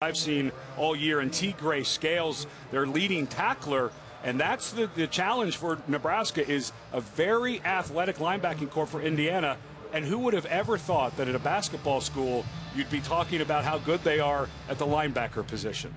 I've seen all year, and T. Gray Scales, their leading tackler. And that's the challenge for Nebraska, is a very athletic linebacking core for Indiana. And who would have ever thought that at a basketball school you'd be talking about how good they are at the linebacker position?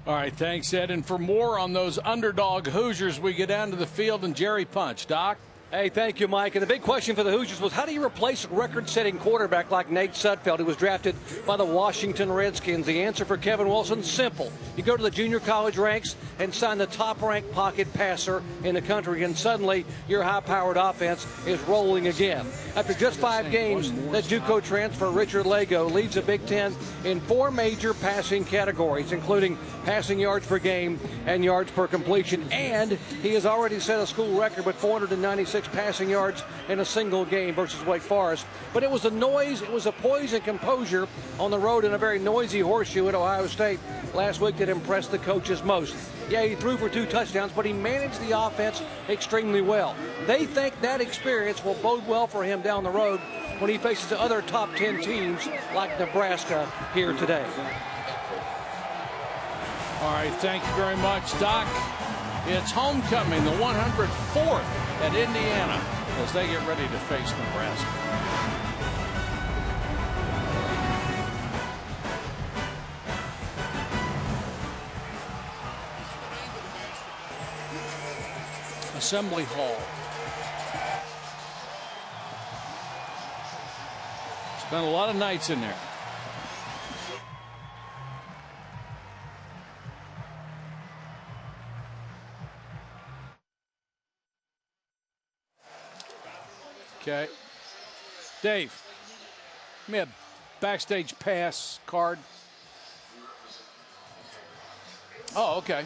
All right, thanks, Ed. And for more on those underdog Hoosiers, we get down to the field and Jerry Punch. Doc? Hey, thank you, Mike. And the big question for the Hoosiers was, how do you replace a record-setting quarterback like Nate Sudfeld, who was drafted by the Washington Redskins? The answer for Kevin Wilson, simple. You go to the junior college ranks and sign the top-ranked pocket passer in the country, and suddenly your high-powered offense is rolling again. After just 5 games, that JUCO transfer Richard Lago leads the Big Ten in 4 major passing categories, including passing yards per game and yards per completion. And he has already set a school record with 496 passing yards in a single game versus Wake Forest. But it was a noise, it was a poise and composure on the road in a very noisy horseshoe at Ohio State last week that impressed the coaches most. Yeah, he threw for 2 touchdowns, but he managed the offense extremely well. They think that experience will bode well for him down the road when he faces the other top 10 teams like Nebraska here today. All right, thank you very much, Doc. It's homecoming, the 104th at Indiana, as they get ready to face Nebraska. Assembly Hall. Spent a lot of nights in there. Okay. Dave, give me a backstage pass card. Oh, okay.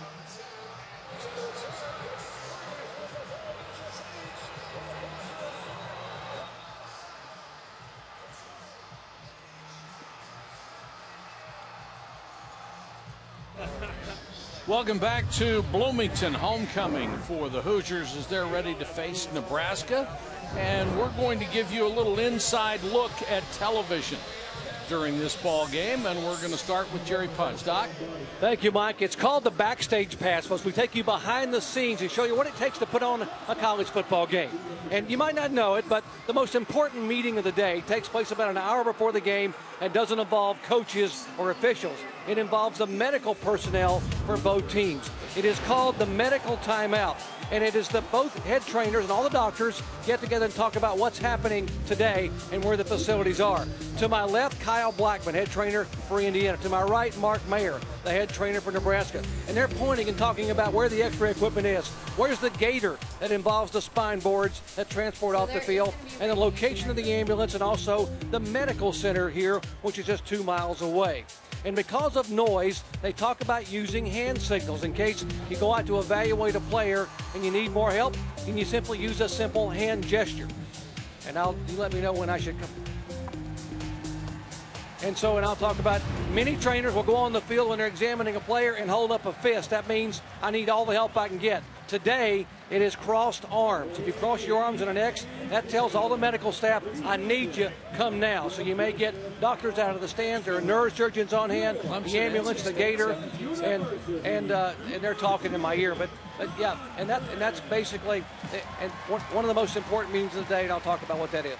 Welcome back to Bloomington, homecoming for the Hoosiers as they're ready to face Nebraska. And we're going to give you a little inside look at television during this ball game, and we're going to start with Jerry Punch. Doc? Thank you, Mike. It's called the Backstage Pass, folks. We take you behind the scenes and show you what it takes to put on a college football game. And you might not know it, but the most important meeting of the day takes place about an hour before the game and doesn't involve coaches or officials. It involves the medical personnel for both teams. It is called the medical timeout. And it is that both head trainers and all the doctors get together and talk about what's happening today and where the facilities are. To my left, Kyle Blackman, head trainer for Indiana. To my right, Mark Mayer, the head trainer for Nebraska. And they're pointing and talking about where the X-ray equipment is. Where's the gator that involves the spine boards that transport off the field, and the location of the ambulance, and also the medical center here, which is just 2 miles away. And because of noise, they talk about using hand signals in case you go out to evaluate a player and you need more help, and you simply use a simple hand gesture. And you let me know when I should come. And I'll talk about many trainers will go on the field when they're examining a player and hold up a fist. That means I need all the help I can get. Today, it is crossed arms. If you cross your arms in an X, that tells all the medical staff, I need you, come now. So you may get doctors out of the stands. There are neurosurgeons on hand, the ambulance, the gator, and they're talking in my ear. But yeah, and that's basically one of the most important meetings of the day, and I'll talk about what that is.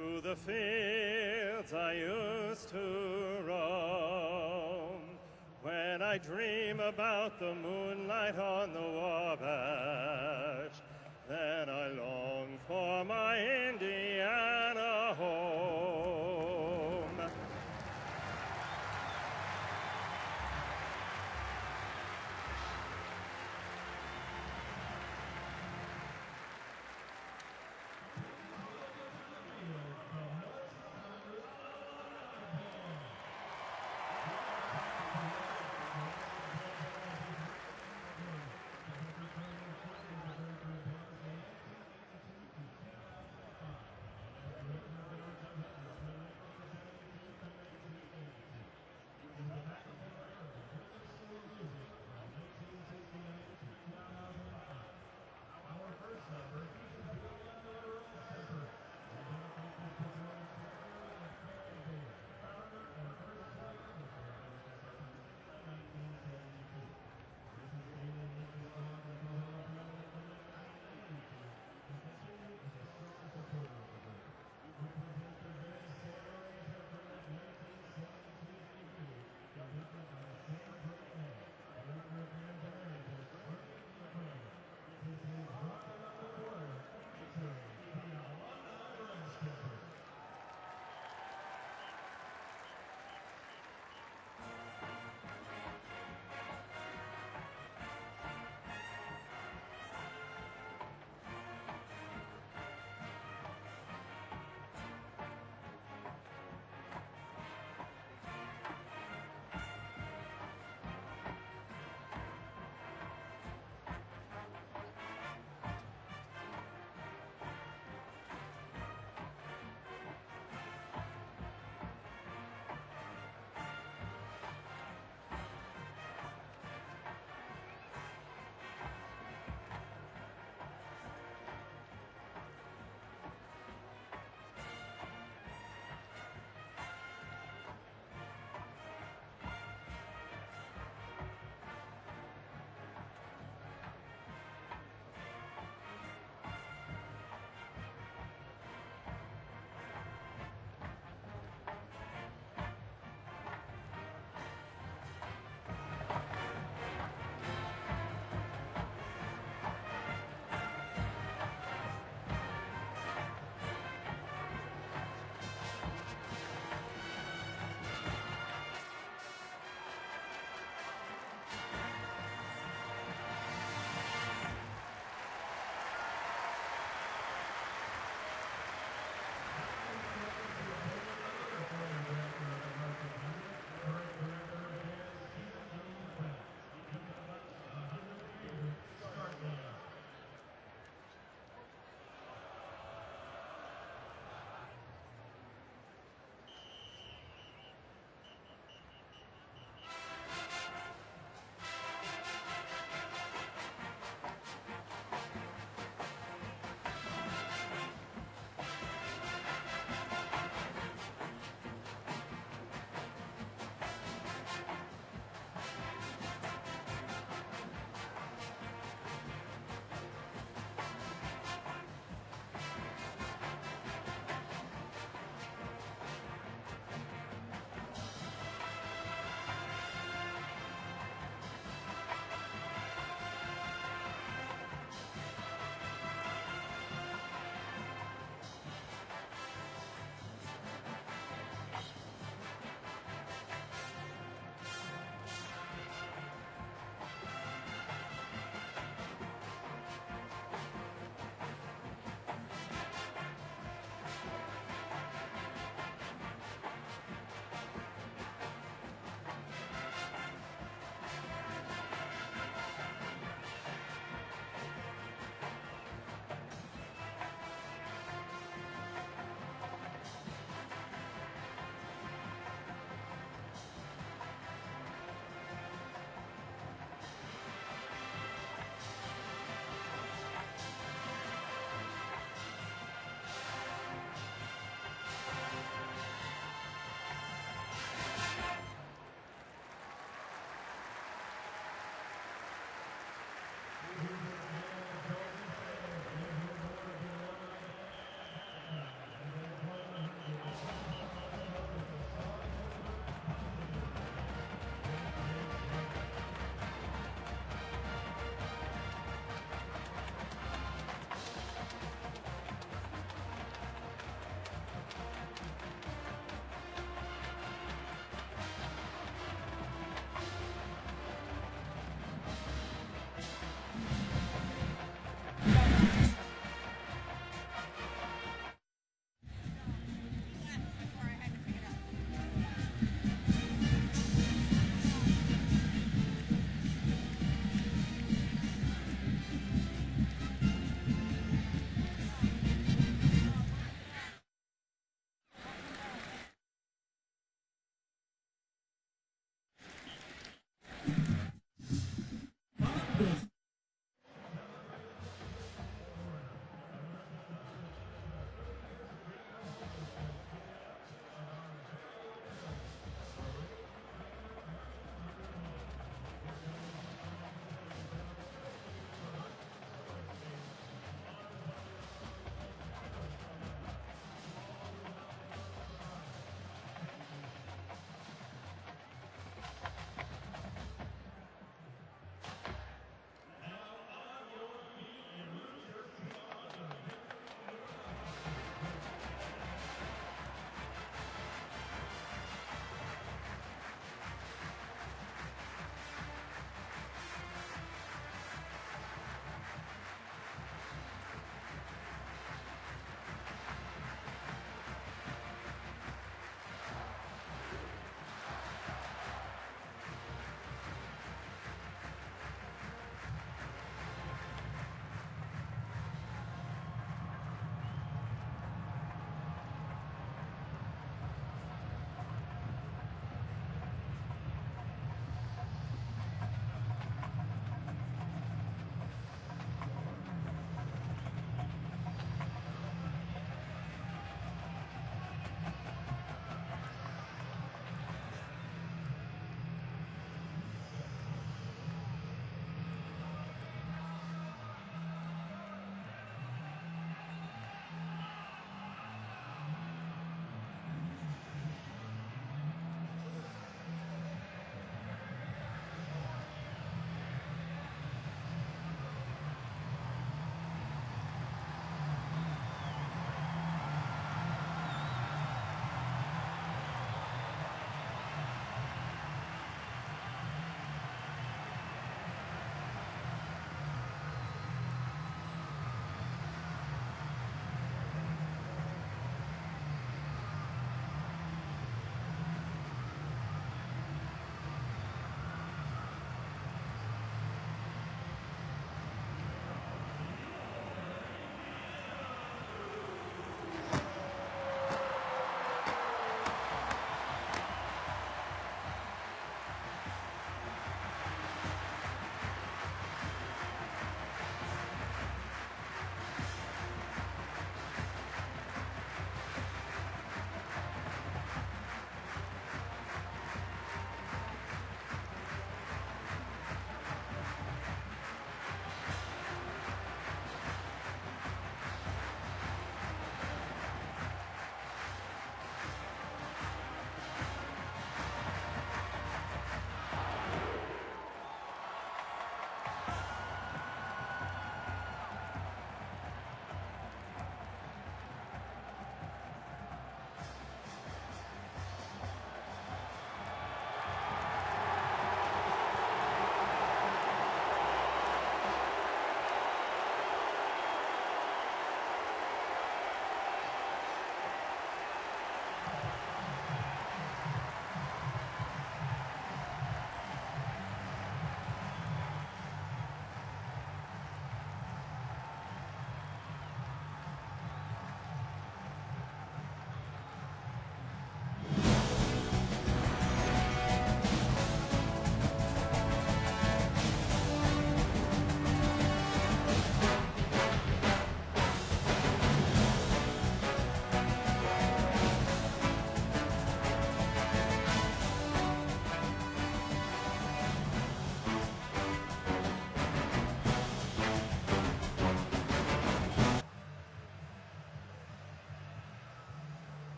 Through the fields I used to roam, when I dream about the moonlight on the Wabash, then I long for my Indiana home.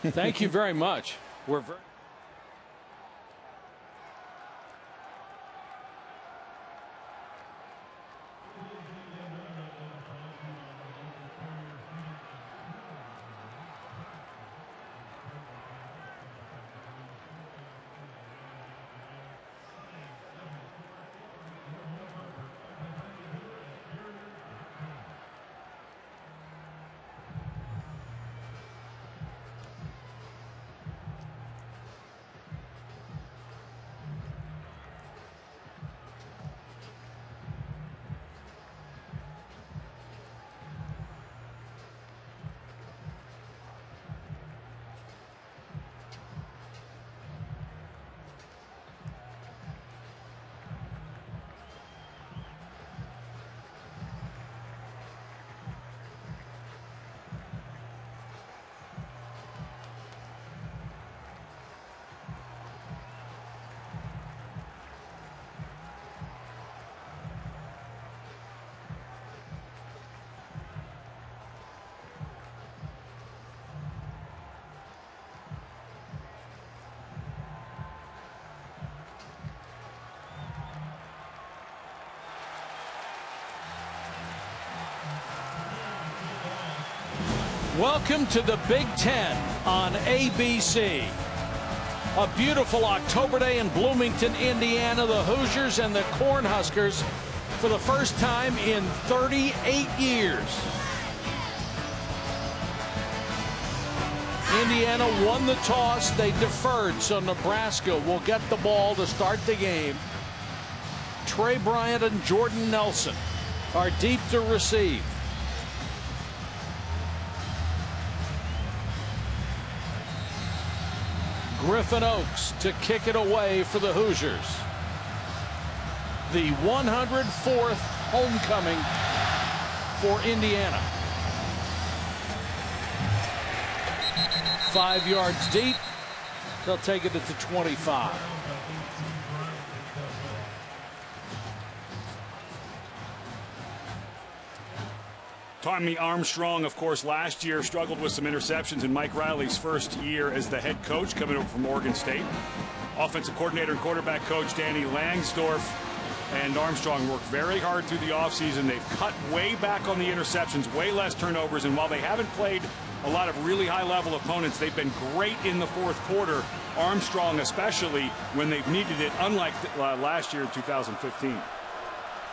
Thank you very much. We're very Welcome to the Big Ten on ABC. A beautiful October day in Bloomington, Indiana. The Hoosiers and the Cornhuskers for the first time in 38 years. Indiana won the toss. They deferred, so Nebraska will get the ball to start the game. Trey Bryant and Jordan Nelson are deep to receive. Griffin Oaks to kick it away for the Hoosiers. The 104th homecoming for Indiana. 5 yards deep. They'll take it at the 25. Tommy Armstrong, of course, last year struggled with some interceptions in Mike Riley's first year as the head coach coming over from Oregon State. Offensive coordinator and quarterback coach Danny Langsdorf and Armstrong worked very hard through the offseason. They've cut way back on the interceptions, way less turnovers, and while they haven't played a lot of really high-level opponents, they've been great in the fourth quarter, Armstrong especially when they've needed it, unlike last year in 2015.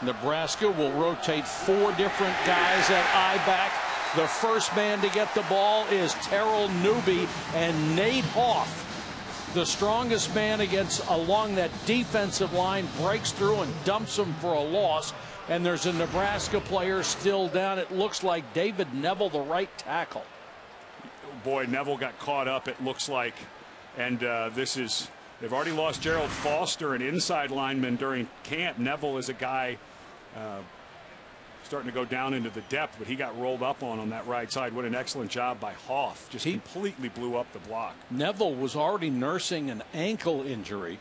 Nebraska will rotate 4 different guys at I-back. The first man to get the ball is Terrell Newby, and Nate Hoff, the strongest man along that defensive line, breaks through and dumps him for a loss. And there's a Nebraska player still down. It looks like David Neville, the right tackle. Boy, Neville got caught up, it looks like. And they've already lost Gerald Foster, an inside lineman, during camp. Neville is a guy starting to go down into the depth, but he got rolled up on that right side. What an excellent job by Hoff. Just completely blew up the block. Neville was already nursing an ankle injury.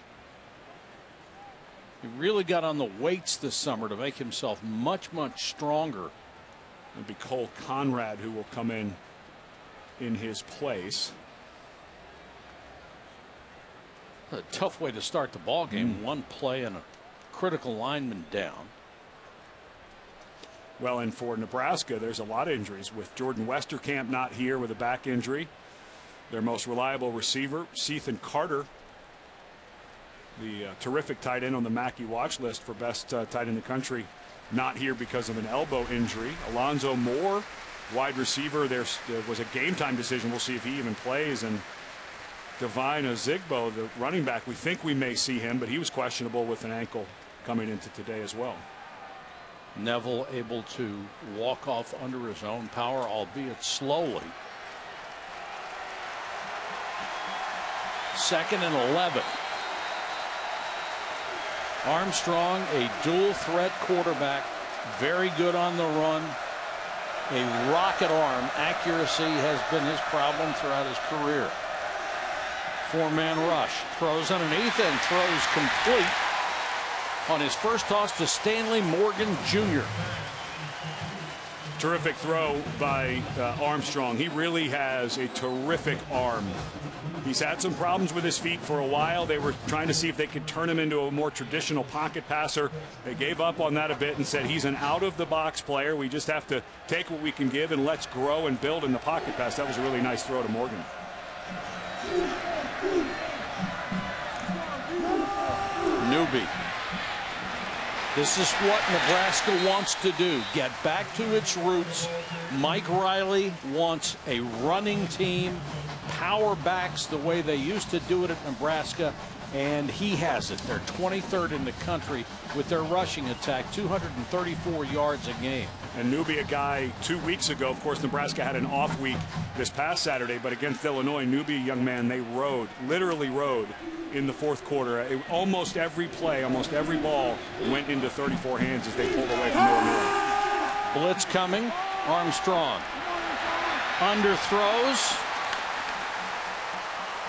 He really got on the weights this summer to make himself much, much stronger. It'll be Cole Conrad who will come in his place. A tough way to start the ball game. One play and a critical lineman down. Well, and for Nebraska, there's a lot of injuries with Jordan Westerkamp not here with a back injury. Their most reliable receiver, Sethan Carter, the terrific tight end on the Mackey watch list for best tight end in the country, not here because of an elbow injury. Alonzo Moore, wide receiver, there was a game time decision. We'll see if he even plays. And Devine Ozigbo, the running back, we think we may see him, but he was questionable with an ankle coming into today as well. Neville able to walk off under his own power, albeit slowly. 2nd and 11. Armstrong, a dual threat quarterback, very good on the run. A rocket arm. Accuracy has been his problem throughout his career. 4-man rush. Throws underneath and throws complete on his first toss to Stanley Morgan Jr. Terrific throw by Armstrong. He really has a terrific arm. He's had some problems with his feet for a while. They were trying to see if they could turn him into a more traditional pocket passer. They gave up on that a bit and said he's an out-of-the-box player. We just have to take what we can give and let's grow and build in the pocket pass. That was a really nice throw to Morgan. Newby. This is what Nebraska wants to do, get back to its roots. Mike Riley wants a running team, power backs the way they used to do it at Nebraska, and he has it. They're 23rd in the country with their rushing attack, 234 yards a game. And Newby, a guy 2 weeks ago, of course, Nebraska had an off week this past Saturday, but against Illinois, Newby, a young man, they rode, literally rode in the fourth quarter. Almost every play, almost every ball went into 34 hands as they pulled away from Illinois. Blitz coming. Armstrong underthrows.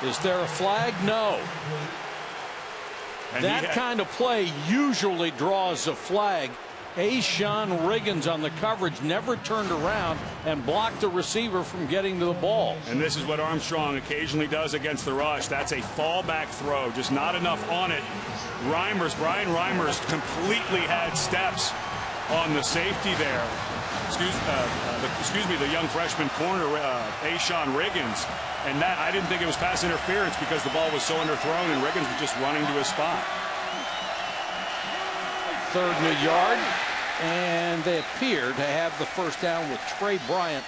Is there a flag? No. And that kind of play usually draws a flag. Sean Riggins on the coverage never turned around and blocked the receiver from getting to the ball. And this is what Armstrong occasionally does against the rush. That's a fallback throw, just not enough on it. Brian Reimers completely had steps on the safety there. Excuse me, the young freshman corner, Sean Riggins. And that, I didn't think it was pass interference because the ball was so underthrown and Riggins was just running to his spot. Third and a yard, and they appear to have the first down with Trey Bryant,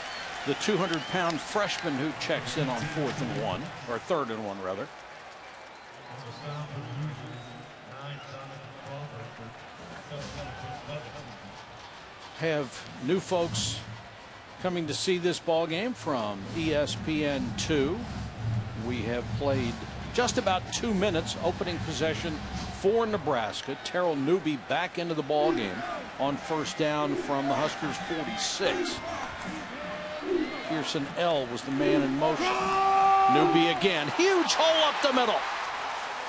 the 200-pound freshman who checks in on 4th and 1, or 3rd and 1 rather. Have new folks coming to see this ball game from ESPN2. We have played just about 2 minutes. Opening possession for Nebraska. Terrell Newby back into the ball game on first down from the Huskers 46. Pearson L was the man in motion. Newby again, huge hole up the middle.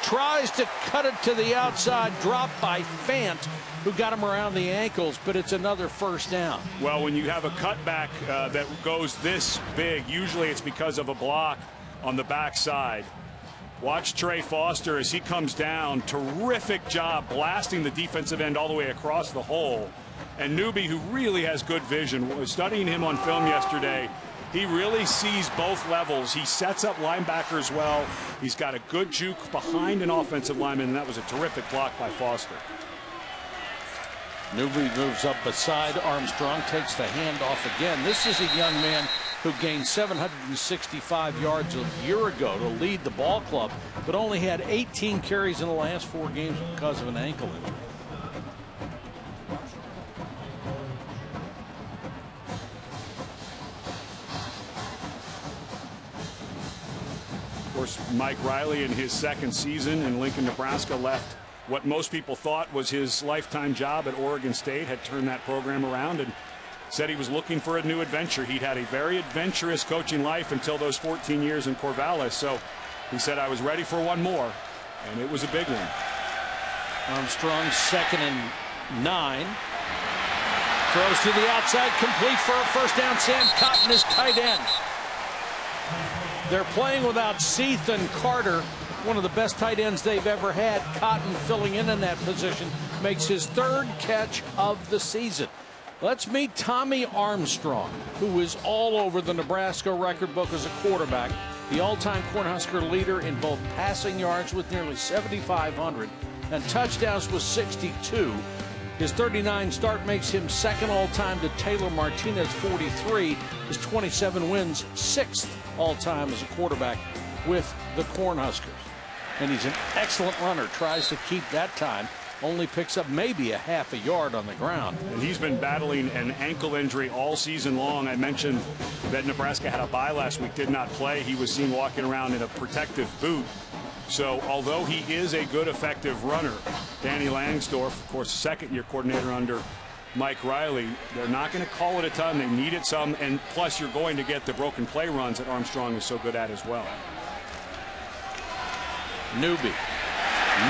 Tries to cut it to the outside, dropped by Fant, who got him around the ankles, but it's another first down. Well, when you have a cutback that goes this big, usually it's because of a block on the backside. Watch Trey Foster as he comes down. Terrific job blasting the defensive end all the way across the hole. And Newby, who really has good vision, studying him on film yesterday, he really sees both levels. He sets up linebackers well. He's got a good juke behind an offensive lineman, and that was a terrific block by Foster. Newby moves up beside Armstrong, takes the handoff again. This is a young man who gained 765 yards a year ago to lead the ball club, but only had 18 carries in the last 4 games because of an ankle injury. Of course, Mike Riley in his second season in Lincoln, Nebraska, left what most people thought was his lifetime job at Oregon State, had turned that program around and said he was looking for a new adventure. He'd had a very adventurous coaching life until those 14 years in Corvallis. So he said, I was ready for one more, and it was a big one. Armstrong 2nd and 9. Throws to the outside, complete for a first down. Sam Cotton is tight end. They're playing without Seath and Carter, one of the best tight ends they've ever had. Cotton filling in that position, makes his 3rd catch of the season. Let's meet Tommy Armstrong, who is all over the Nebraska record book as a quarterback, the all-time Cornhusker leader in both passing yards with nearly 7,500 and touchdowns with 62. His 39 start makes him 2nd all-time to Taylor Martinez, 43. His 27 wins, 6th all-time as a quarterback with the Cornhuskers. And he's an excellent runner, tries to keep that time, only picks up maybe a half a yard on the ground. And he's been battling an ankle injury all season long. I mentioned that Nebraska had a bye last week, did not play. He was seen walking around in a protective boot. So although he is a good, effective runner, Danny Langsdorff, of course, second-year coordinator under Mike Riley, they're not going to call it a ton. They need it some, and plus you're going to get the broken play runs that Armstrong is so good at as well. Newby,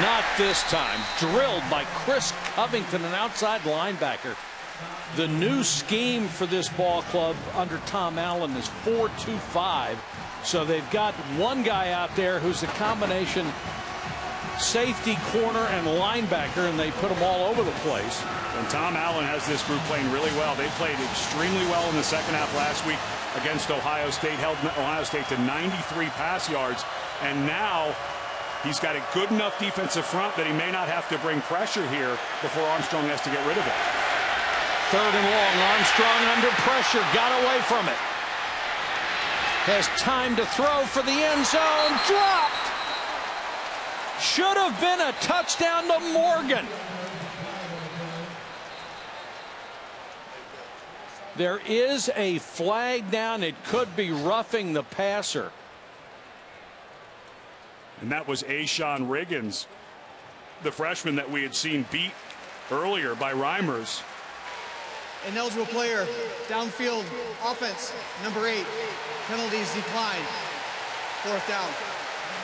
not this time. Drilled by Chris Covington, an outside linebacker. The new scheme for this ball club under Tom Allen is 4-2-5. So they've got one guy out there who's a combination safety, corner, and linebacker, and they put them all over the place. And Tom Allen has this group playing really well. They played extremely well in the second half last week against Ohio State, held Ohio State to 93 pass yards, and now he's got a good enough defensive front that he may not have to bring pressure here before Armstrong has to get rid of it. 3rd and long. Armstrong under pressure, got away from it. Has time to throw for the end zone. Dropped. Should have been a touchdown to Morgan. There is a flag down. It could be roughing the passer. And that was Ashawn Riggins, the freshman that we had seen beat earlier by Reimers. Ineligible player, downfield, offense, number 8. Penalties decline. 4th down.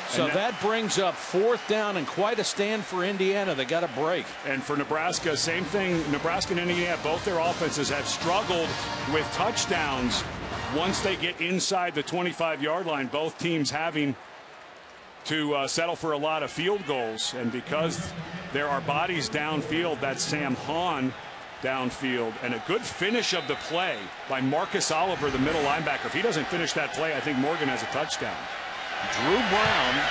So that brings up 4th down, and quite a stand for Indiana. They got a break. And for Nebraska, same thing. Nebraska and Indiana, both their offenses have struggled with touchdowns once they get inside the 25-yard line. Both teams having to settle for a lot of field goals. And because there are bodies downfield, that's Sam Hahn downfield. And a good finish of the play by Marcus Oliver, the middle linebacker. If he doesn't finish that play, I think Morgan has a touchdown. Drew Brown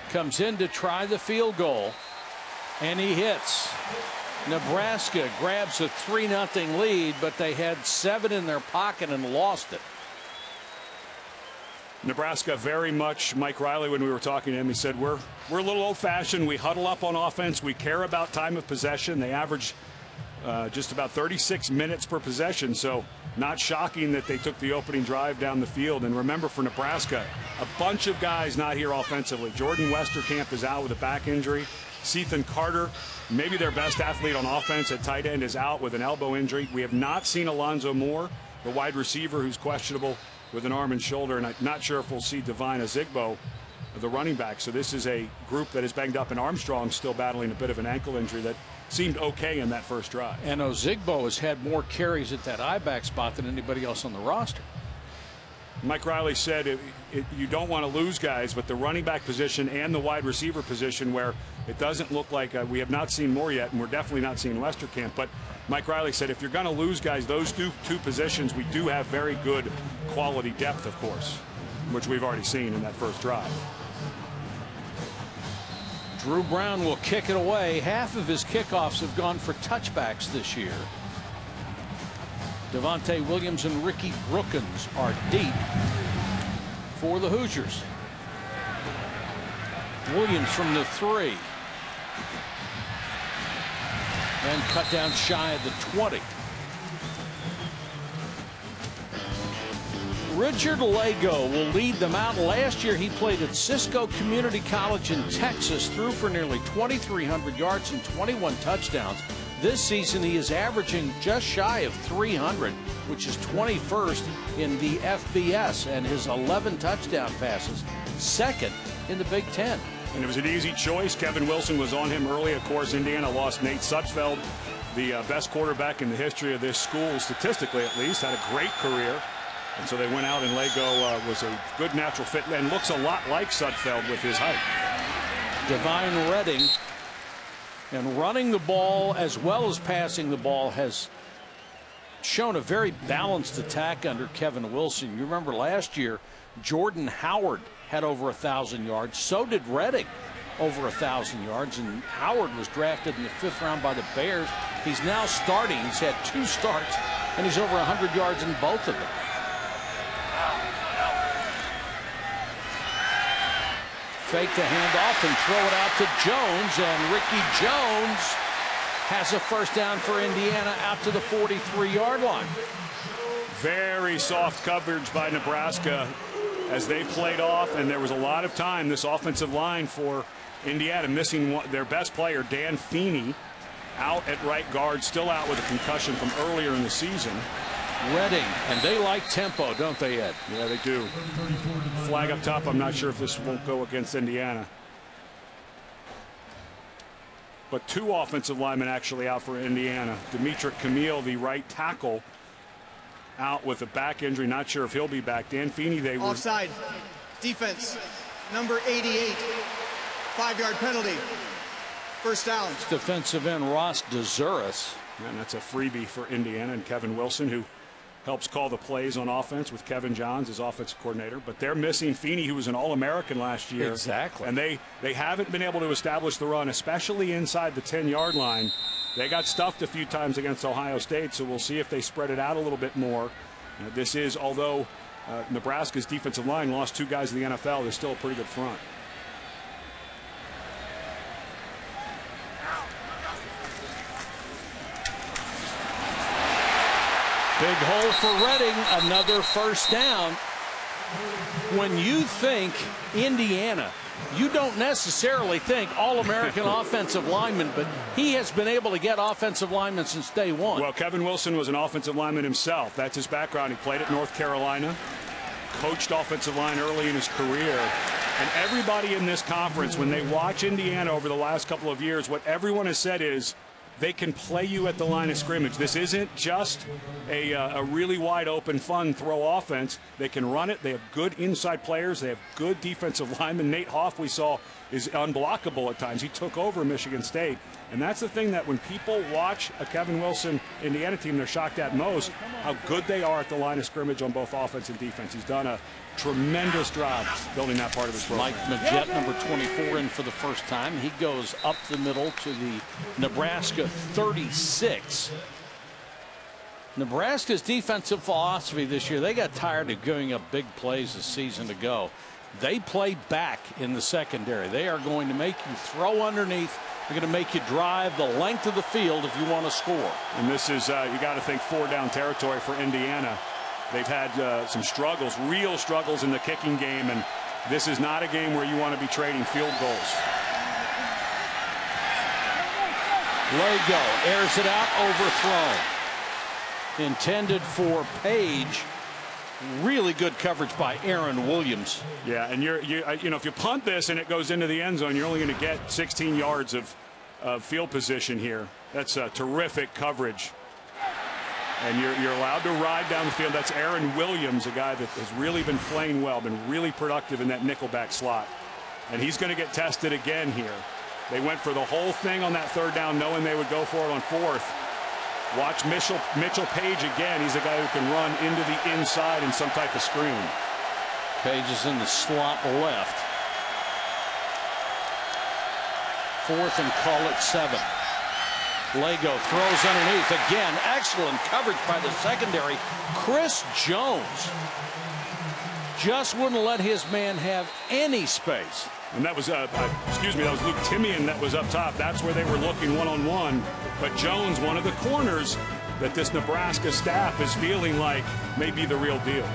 comes in to try the field goal, and he hits. Nebraska grabs a 3-0 lead, but they had 7 in their pocket and lost it. Nebraska very much, Mike Riley, when we were talking to him, he said, we're a little old-fashioned. We huddle up on offense. We care about time of possession. They average just about 36 minutes per possession, so not shocking that they took the opening drive down the field. And remember, for Nebraska, a bunch of guys not here offensively. Jordan Westerkamp is out with a back injury. Sethan Carter, maybe their best athlete on offense at tight end, is out with an elbow injury. We have not seen Alonzo Moore, the wide receiver, who's questionable with an arm and shoulder, and I'm not sure if we'll see Devine Ozigbo, the running back. So this is a group that is banged up, and Armstrong still battling a bit of an ankle injury that seemed okay in that first drive. And Ozigbo has had more carries at that I-back spot than anybody else on the roster. Mike Riley said you don't want to lose guys, but the running back position and the wide receiver position, where it doesn't look like we have not seen Moore yet, and we're definitely not seeing Westerkamp. But Mike Riley said if you're going to lose guys, those two positions, we do have very good quality depth, of course, which we've already seen in that first drive. Drew Brown will kick it away. Half of his kickoffs have gone for touchbacks this year. Devontae Williams and Ricky Brookins are deep for the Hoosiers. Williams from the 3. And cut down shy of the 20. Richard Lago will lead them out. Last year he played at Cisco Community College in Texas, threw for nearly 2,300 yards and 21 touchdowns. This season he is averaging just shy of 300, which is 21st in the FBS, and his 11 touchdown passes, 2nd in the Big Ten. And it was an easy choice. Kevin Wilson was on him early. Of course, Indiana lost Nate Sutzfeld, the best quarterback in the history of this school, statistically at least, had a great career. And so they went out, and Lago was a good natural fit and looks a lot like Sudfeld with his height. Divine Redding, and running the ball as well as passing the ball, has shown a very balanced attack under Kevin Wilson. You remember last year, Jordan Howard had over 1,000 yards. So did Redding, over 1,000 yards. And Howard was drafted in the 5th round by the Bears. He's now starting. He's had 2 starts, and he's over 100 yards in both of them. Fake the handoff and throw it out to Jones, and Ricky Jones has a first down for Indiana out to the 43-yard line. Very soft coverage by Nebraska as they played off, and there was a lot of time. This offensive line for Indiana missing their best player, Dan Feeney, out at right guard, still out with a concussion from earlier in the season. Redding, and they like tempo, don't they, Ed? Yeah, they do. Flag up top. I'm not sure if this won't go against Indiana. but 2 offensive linemen actually out for Indiana. Demetric Camille, the right tackle, out with a back injury. Not sure if he'll be back. Dan Feeney, they were Offside. Defense. Number 88. 5-yard penalty. First down. It's defensive end Ross DeZuris. And that's a freebie for Indiana, and Kevin Wilson, who helps call the plays on offense with Kevin Johns as offensive coordinator. But they're missing Feeney, who was an All-American last year. Exactly. And they haven't been able to establish the run, especially inside the 10-yard line. They got stuffed a few times against Ohio State, so we'll see if they spread it out a little bit more. This is, although Nebraska's defensive line lost 2 guys in the NFL, they're still a pretty good front. Big hole for Redding, another first down. When you think Indiana, you don't necessarily think All-American offensive lineman, but he has been able to get offensive linemen since day one. Well, Kevin Wilson was an offensive lineman himself. That's his background. He played at North Carolina, coached offensive line early in his career. And everybody in this conference, when they watch Indiana over the last couple of years, what everyone has said is, they can play you at the line of scrimmage. This isn't just a really wide open, fun throw offense. They can run it. They have good inside players. They have good defensive linemen. Nate Hoff, we saw, is unblockable at times. He took over Michigan State. And that's the thing that when people watch a Kevin Wilson Indiana team, they're shocked at most, how good they are at the line of scrimmage on both offense and defense. He's done a tremendous job building that part of his program. Mike Majette, number 24, in for the first time. He goes up the middle to the Nebraska 36. Nebraska's defensive philosophy this year, they got tired of giving up big plays a season ago. They play back in the secondary. They are going to make you throw underneath. They're going to make you drive the length of the field if you want to score. And this is, you got to think, 4-down territory for Indiana. They've had some struggles, real struggles in the kicking game, and this is not a game where you want to be trading field goals. Lago airs it out, overthrown. Intended for Page. Really good coverage by Aaron Williams. Yeah, and you know, if you punt this and it goes into the end zone, you're only going to get 16 yards of field position here. That's terrific coverage. And you're allowed to ride down the field. That's Aaron Williams, a guy that has really been playing well, been really productive in that nickelback slot. And he's going to get tested again here. They went for the whole thing on that 3rd down, knowing they would go for it on 4th. Watch Mitchell Page again. He's a guy who can run into the inside in some type of screen. Page is in the slot left. 4th and call it 7. Lago throws underneath again. Excellent coverage by the secondary. Chris Jones just wouldn't let his man have any space. And that was, excuse me, that was Luke Timian that was up top. That's where they were looking one-on-one. But Jones, one of the corners that this Nebraska staff is feeling like may be the real deal.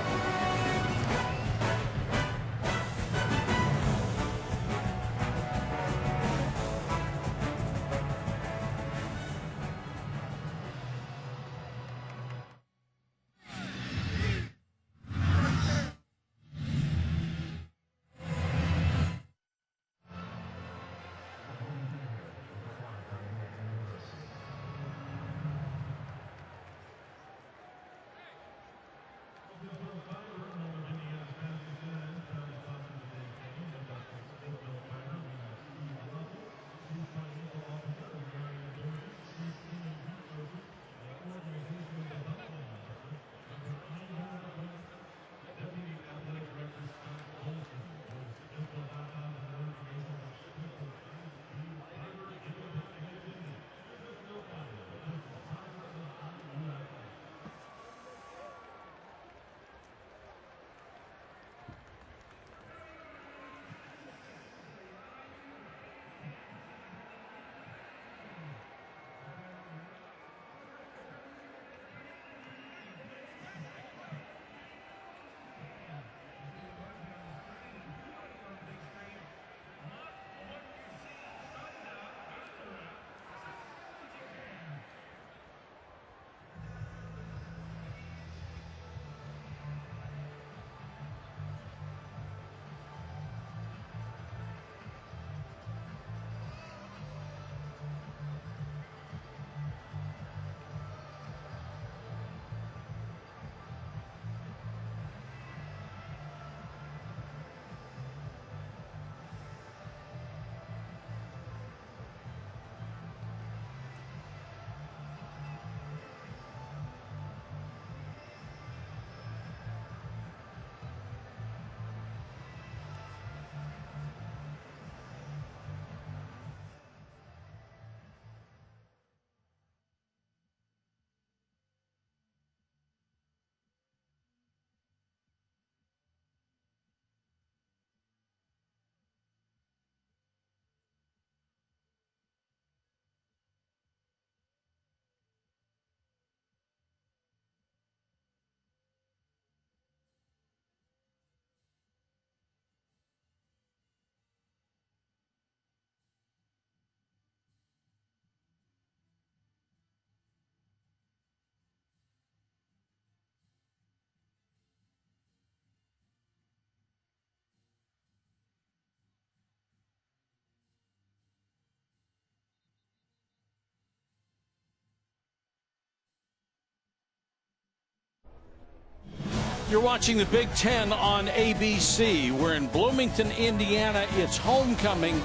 You're watching the Big Ten on ABC. We're in Bloomington, Indiana. It's homecoming,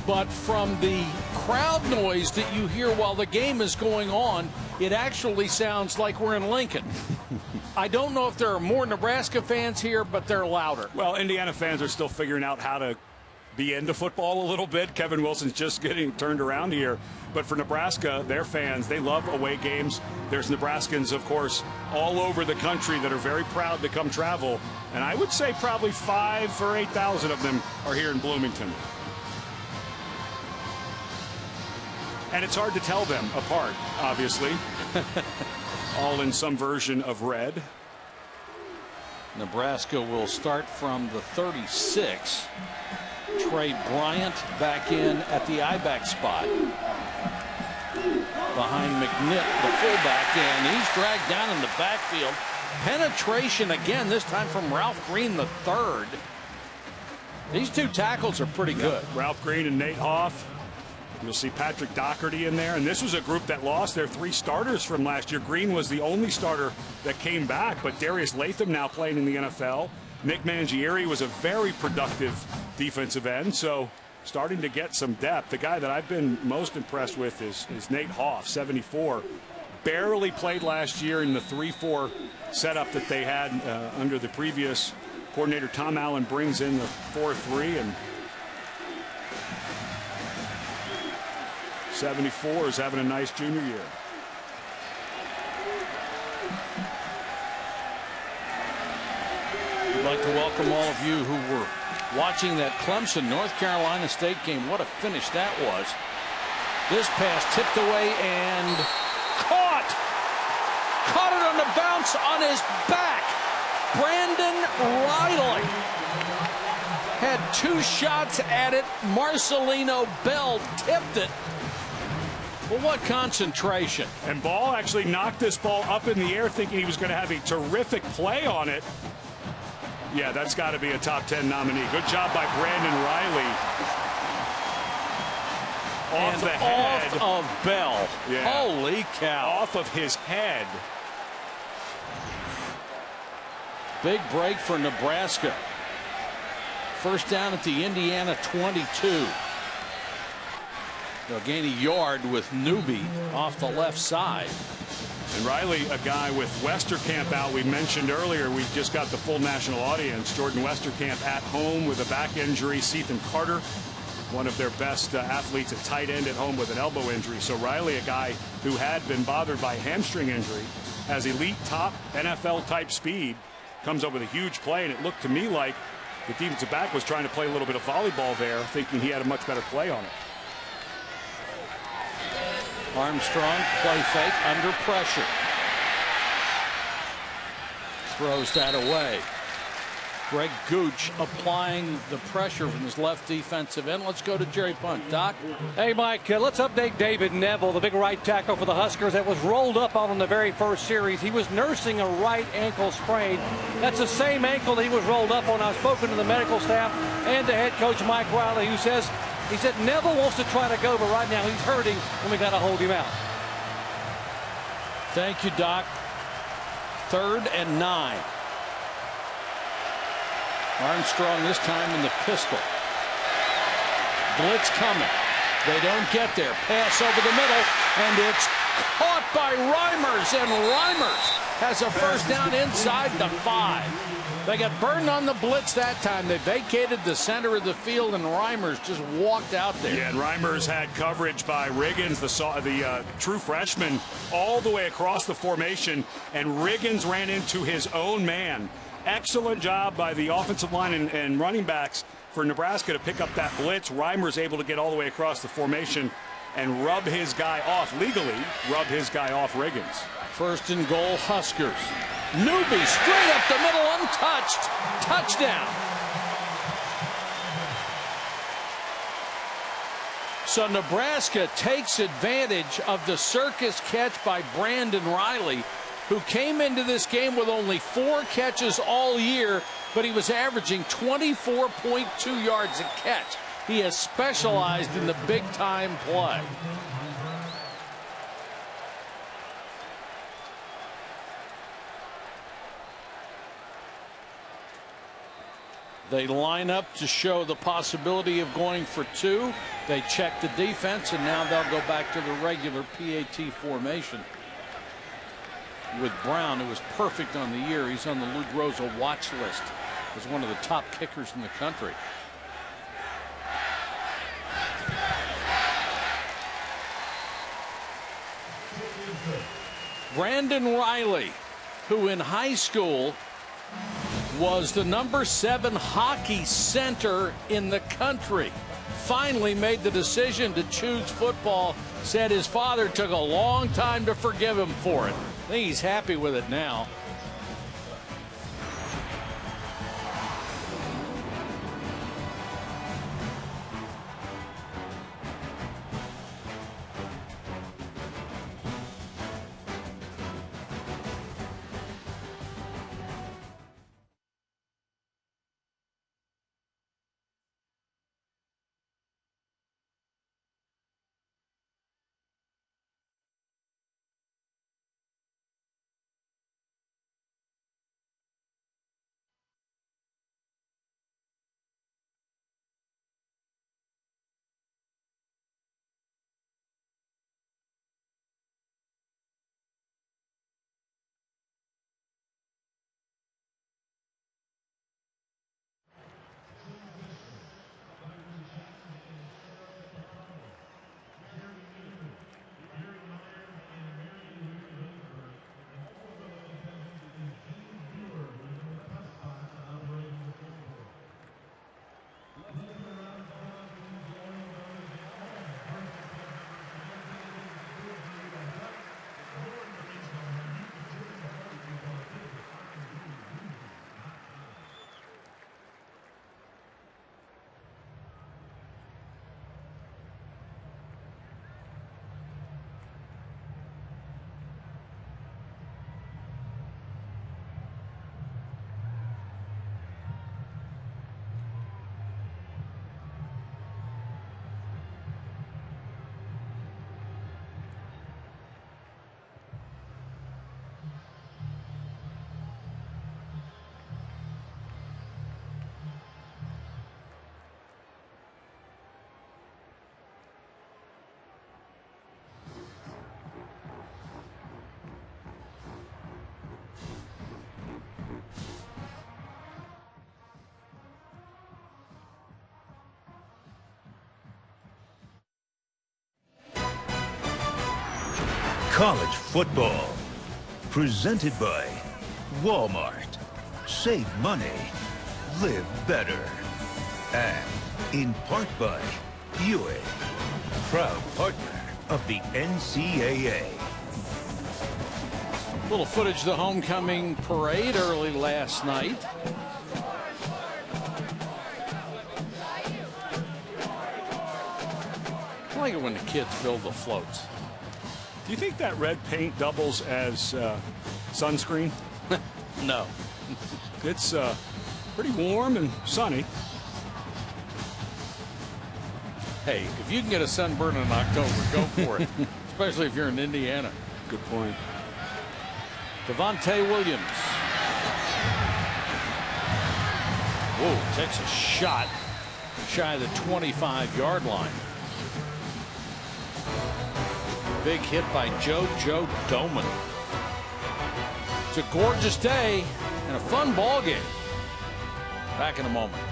but from the crowd noise that you hear while the game is going on, it actually sounds like we're in Lincoln. I don't know if there are more Nebraska fans here, but they're louder. Well, Indiana fans are still figuring out how to be into football a little bit. Kevin Wilson's just getting turned around here. But for Nebraska, their fans, they love away games. There's Nebraskans, of course, all over the country that are very proud to come travel. And I would say probably 5,000 or 8,000 of them are here in Bloomington. And it's hard to tell them apart, obviously. All in some version of red. Nebraska will start from the 36. Trey Bryant back in at the I-back spot. Behind McNitt, the fullback, and he's dragged down in the backfield. Penetration again, this time from Ralph Green the third. These two tackles are pretty good. Ralph Green and Nate Hoff. You'll see Patrick Doherty in there. And this was a group that lost their 3 starters from last year. Green was the only starter that came back, but Darius Latham now playing in the NFL. Nick Mangieri was a very productive defensive end, so starting to get some depth. The guy that I've been most impressed with is Nate Hoff, 74. Barely played last year in the 3-4 setup that they had under the previous coordinator. Tom Allen brings in the 4-3, and 74 is having a nice junior year. I'd like to welcome all of you who were watching that Clemson North Carolina State game. What a finish that was. This pass tipped away and caught it on the bounce on his back. Brandon Riley had 2 shots at it. Marcelino Bell tipped it. Well, what concentration. And Ball actually knocked this ball up in the air thinking he was going to have a terrific play on it. Yeah, that's got to be a top 10 nominee. Good job by Brandon Riley. Off the head. Off of Bell. Yeah. Holy cow. Off of his head. Big break for Nebraska. First down at the Indiana 22. They'll gain a yard with Newby off the left side. And Riley, a guy with Westerkamp out, we mentioned earlier, we just got the full national audience. Jordan Westerkamp at home with a back injury. Sethan Carter, one of their best athletes at tight end, at home with an elbow injury. So Riley, a guy who had been bothered by hamstring injury, has elite top NFL type speed, comes up with a huge play, and it looked to me like the defensive back was trying to play a little bit of volleyball there, thinking he had a much better play on it. Armstrong, play fake, under pressure. Throws that away. Greg Gooch applying the pressure from his left defensive end. Let's go to Jerry Punt. Doc? Hey, Mike, let's update David Neville, the big right tackle for the Huskers that was rolled up on the very first series. He was nursing a right ankle sprain. That's the same ankle that he was rolled up on. I've spoken to the medical staff and to head coach Mike Riley, who says, he said Neville wants to try to go, but right now he's hurting, and we got to hold him out. Thank you, Doc. 3rd and 9. Armstrong this time in the pistol. Blitz coming. They don't get there. Pass over the middle, and it's caught by Reimers, and Reimers has a first down inside the 5. They got burned on the blitz that time. They vacated the center of the field, and Reimers just walked out there. Yeah, and Reimers had coverage by Riggins, the true freshman, all the way across the formation, and Riggins ran into his own man. Excellent job by the offensive line and running backs for Nebraska to pick up that blitz. Reimers able to get all the way across the formation and rub his guy off, legally rub his guy off Riggins. 1st and goal, Huskers. Newby straight up the middle, untouched. Touchdown. So Nebraska takes advantage of the circus catch by Brandon Riley, who came into this game with only 4 catches all year, but he was averaging 24.2 yards a catch. He has specialized in the big-time play. They line up to show the possibility of going for two. They check the defense, and now they'll go back to the regular PAT formation. With Brown, who was perfect on the year, he's on the Lou Groza watch list as one of the top kickers in the country. Brandon Riley, who in high school was the #7 hockey center in the country, finally made the decision to choose football. Said his father took a long time to forgive him for it. I think he's happy with it now. College football, presented by Walmart. Save money, live better. And in part by Buick, proud partner of the NCAA. Little footage of the homecoming parade early last night. I like it when the kids build the floats. Do you think that red paint doubles as sunscreen? No. It's pretty warm and sunny. Hey, if you can get a sunburn in October, go for it. Especially if you're in Indiana. Good point. Devontae Williams. Whoa, takes a shot shy of the 25-yard line. Big hit by Joe Doman. It's a gorgeous day and a fun ball game. Back in a moment.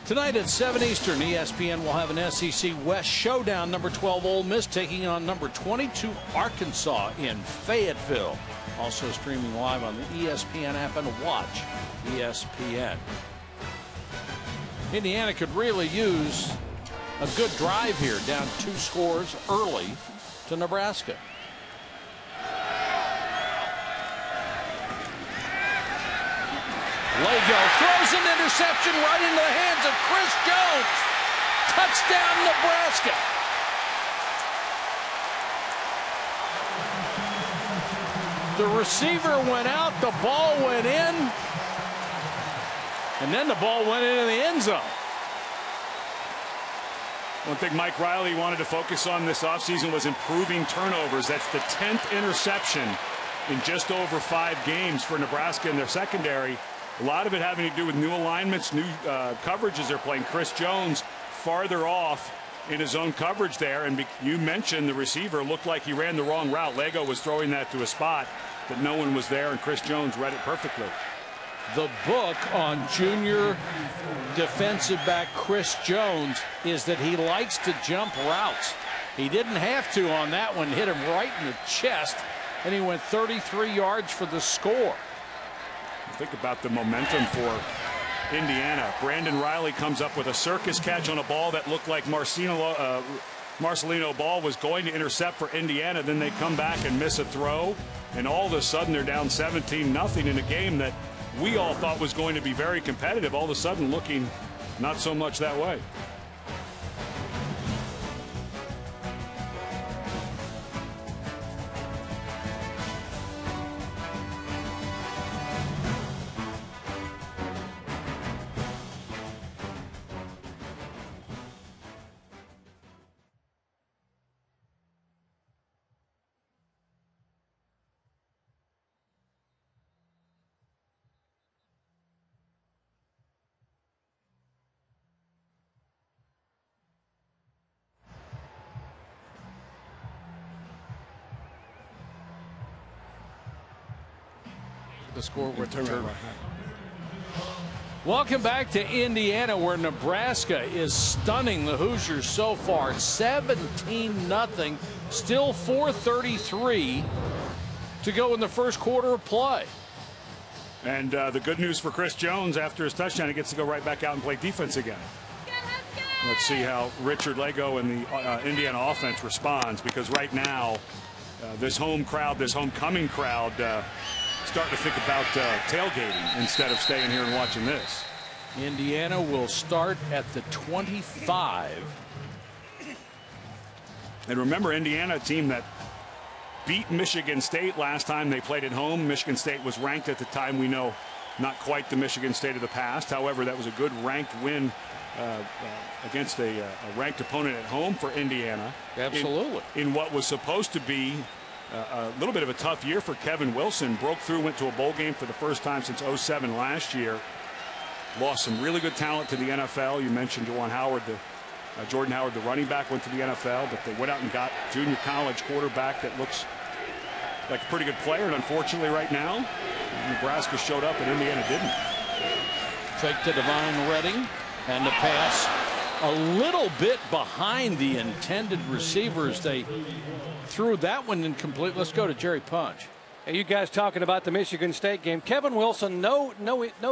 Tonight at 7 Eastern, ESPN will have an SEC West showdown. Number 12 Ole Miss taking on number 22 Arkansas in Fayetteville. Also streaming live on the ESPN app and watch ESPN. Indiana could really use a good drive here, down 2 scores early to Nebraska. Lego throws an interception right into the hands of Chris Jones. Touchdown, Nebraska. The receiver went out, the ball went in, and then the ball went into the end zone. One thing Mike Riley wanted to focus on this offseason was improving turnovers. That's the 10th interception in just over 5 games for Nebraska in their secondary. A lot of it having to do with new alignments, new coverages they're playing. Chris Jones farther off in his own coverage there. And you mentioned the receiver looked like he ran the wrong route. Lego was throwing that to a spot that no one was there, and Chris Jones read it perfectly. The book on junior defensive back Chris Jones is that he likes to jump routes. He didn't have to on that one, hit him right in the chest, and he went 33 yards for the score. Think about the momentum for Indiana. Brandon Riley comes up with a circus catch on a ball that looked like Marcelino Ball was going to intercept for Indiana. Then they come back and miss a throw, and all of a sudden they're down 17-0 in a game that we all thought was going to be very competitive. All of a sudden looking not so much that way. The score return. Welcome back to Indiana, where Nebraska is stunning the Hoosiers so far. 17-0. Still 4:33 to go in the first quarter of play. And the good news for Chris Jones, after his touchdown, he gets to go right back out and play defense again. Let's see how Richard Lego and the Indiana offense responds, because right now this home crowd, this homecoming crowd, starting to think about tailgating instead of staying here and watching this. Indiana will start at the 25. And remember, Indiana, a team that beat Michigan State last time they played at home. Michigan State was ranked at the time. We know not quite the Michigan State of the past. However, that was a good ranked win against a ranked opponent at home for Indiana. Absolutely. In what was supposed to be a little bit of a tough year for Kevin Wilson. Broke through, went to a bowl game for the first time since '07 last year. Lost some really good talent to the NFL. You mentioned Jordan Howard, the running back, went to the NFL, but they went out and got junior college quarterback that looks like a pretty good player. And unfortunately right now, Nebraska showed up and Indiana didn't. Fake to Divine Redding, and the pass a little bit behind the intended receivers. They threw that one incomplete. Let's go to Jerry Punch. Hey, you guys talking about the Michigan State game. Kevin Wilson, no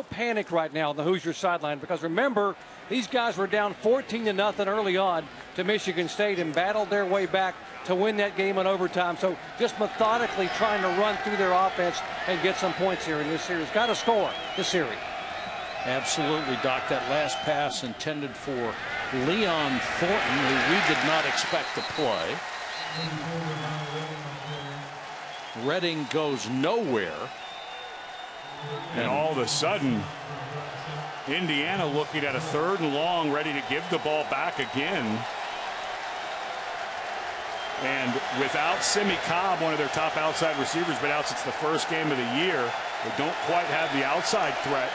panic right now on the Hoosier sideline, because remember, these guys were down 14-0 early on to Michigan State and battled their way back to win that game in overtime. So just methodically trying to run through their offense and get some points here in this series. Got to score this series. Absolutely, Doc. That last pass intended for Leon Thornton, who we did not expect to play. Redding goes nowhere. And all of a sudden, Indiana looking at a 3rd and long, ready to give the ball back again. And without Simi Cobb, one of their top outside receivers, been out since the first game of the year, they don't quite have the outside threat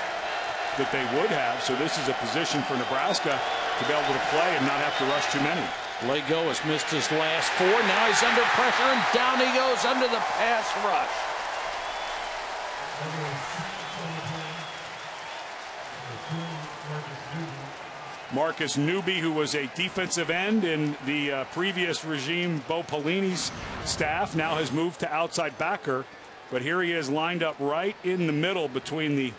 that they would have. So this is a position for Nebraska to be able to play and not have to rush too many. Lego has missed his last 4. Now he's under pressure, and down he goes under the pass rush. Marcus Newby, who was a defensive end in the previous regime, Bo Pelini's staff, now has moved to outside backer. But here he is lined up right in the middle between the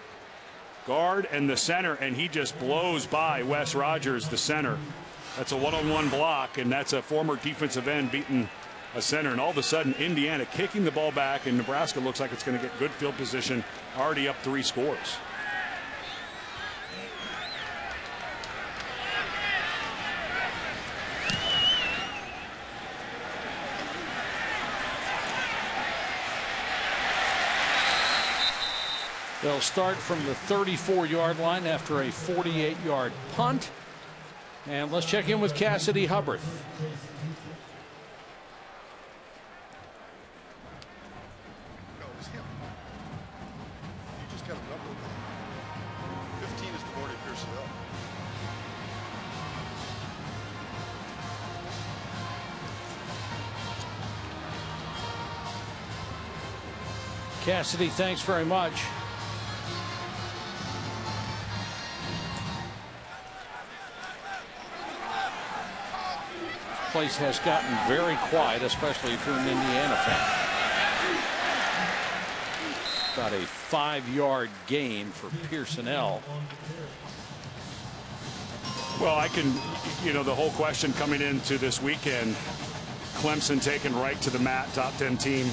guard and the center, and he just blows by Wes Rogers, the center. That's a one-on-one block, and that's a former defensive end beating a center. And all of a sudden, Indiana kicking the ball back, and Nebraska looks like it's going to get good field position, already up 3 scores. They'll start from the 34-yard line after a 48-yard punt. And let's check in with Cassidy Hubbard. No, it was him. You just got a number. 15 is Devorey Pearsonell. Cassidy, thanks very much. Place has gotten very quiet, especially if you're an Indiana fan. About a 5-yard gain for Pearsonell. Well, I can, the whole question coming into this weekend, Clemson taken right to the mat, top 10 team,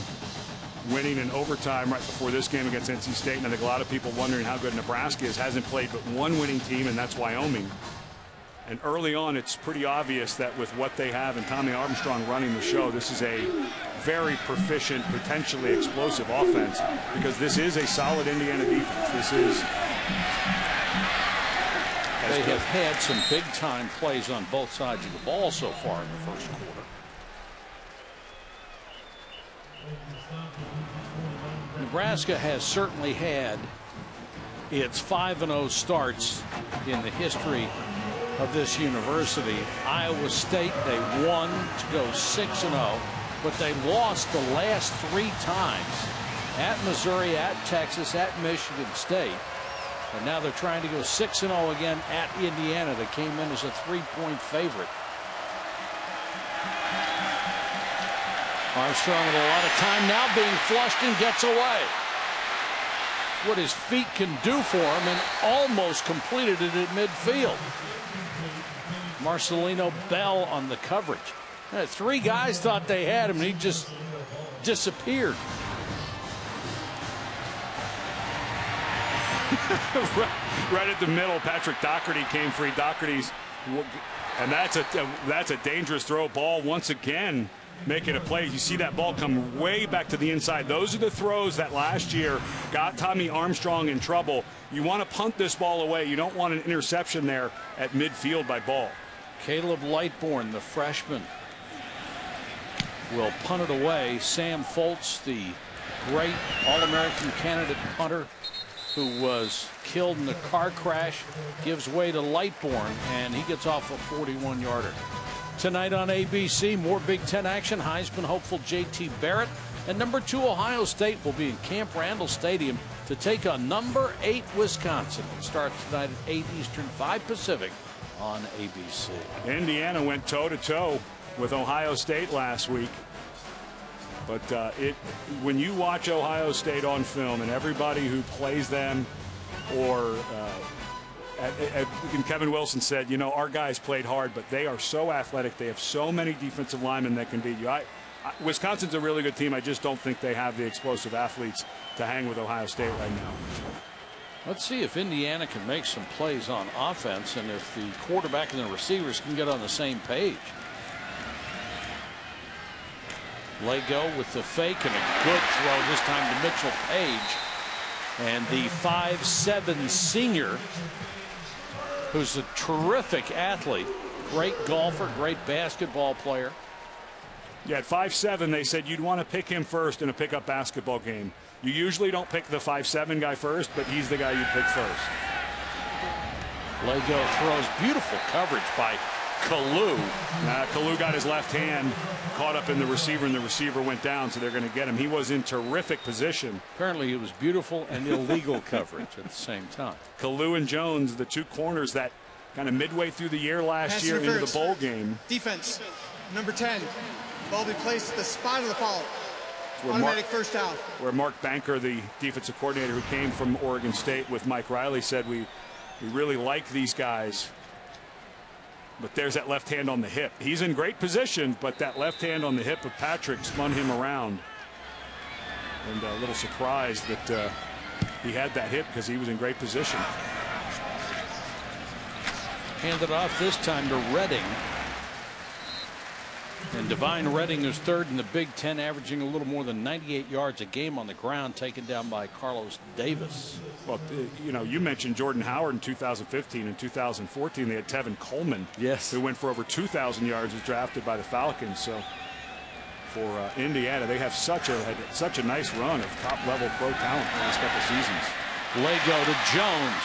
winning in overtime right before this game against NC State. And I think a lot of people wondering how good Nebraska is. Hasn't played but one winning team, and that's Wyoming. And early on, it's pretty obvious that with what they have and Tommy Armstrong running the show, this is a very proficient, potentially explosive offense, because this is a solid Indiana defense. This is. They have had some big-time plays on both sides of the ball so far in the first quarter. Nebraska has certainly had its 5-0 starts in the history of this university. Iowa State, they won to go 6-0, but they lost the last 3 times at Missouri, at Texas, at Michigan State. And now they're trying to go 6-0 again at Indiana. They came in as a 3-point favorite. Armstrong with a lot of time now being flushed and gets away. What his feet can do for him, and almost completed it at midfield. Marcelino Bell on the coverage. 3 guys thought they had him, and he just disappeared. Right at the middle, Patrick Doherty came free. Doherty's, and that's a dangerous throw. Ball once again making a play. You see that ball come way back to the inside. Those are the throws that last year got Tommy Armstrong in trouble. You want to punt this ball away. You don't want an interception there at midfield by Ball. Caleb Lightbourne, the freshman, will punt it away. Sam Foltz, the great All-American candidate punter who was killed in a car crash, gives way to Lightbourne, and he gets off a 41-yarder. Tonight on ABC, more Big Ten action. Heisman hopeful J.T. Barrett and number 2 Ohio State will be in Camp Randall Stadium to take on number 8 Wisconsin. It starts tonight at 8 Eastern, 5 Pacific on ABC. Indiana went toe-to-toe with Ohio State last week. But when you watch Ohio State on film, and everybody who plays them, or and Kevin Wilson said, our guys played hard, but they are so athletic. They have so many defensive linemen that can beat you. Wisconsin's a really good team. I just don't think they have the explosive athletes to hang with Ohio State right now. Let's see if Indiana can make some plays on offense, and if the quarterback and the receivers can get on the same page. Lego with the fake, and a good throw this time to Mitchell Page. And the 5'7" senior, who's a terrific athlete, great golfer, great basketball player. Yeah, at 5'7", they said you'd want to pick him first in a pickup basketball game. You usually don't pick the 5'7" guy first, but he's the guy you pick first. Lego throws, beautiful coverage by Kalu. Kalu got his left hand caught up in the receiver, and the receiver went down, so they're going to get him. He was in terrific position. Apparently it was beautiful and illegal coverage at the same time. Kalu and Jones, the 2 corners that kind of midway through the year last Pass year into the interference. bowl game. Defense, number 10. Ball be placed at the spot of the foul. Where Automatic first down. Where Mark Banker, the defensive coordinator who came from Oregon State with Mike Riley, said we really like these guys. But there's that left hand on the hip. He's in great position, but that left hand on the hip of Patrick spun him around. And a little surprised that he had that hit because he was in great position. Handed off this time to Redding. And Divine Redding is third in the Big Ten, averaging a little more than 98 yards a game on the ground, taken down by Carlos Davis. Well, you know, you mentioned Jordan Howard in 2015 and 2014. They had Tevin Coleman, yes, who went for over 2,000 yards, was drafted by the Falcons. So for Indiana, they have such a nice run of top-level pro talent the last couple seasons. Lego to Jones.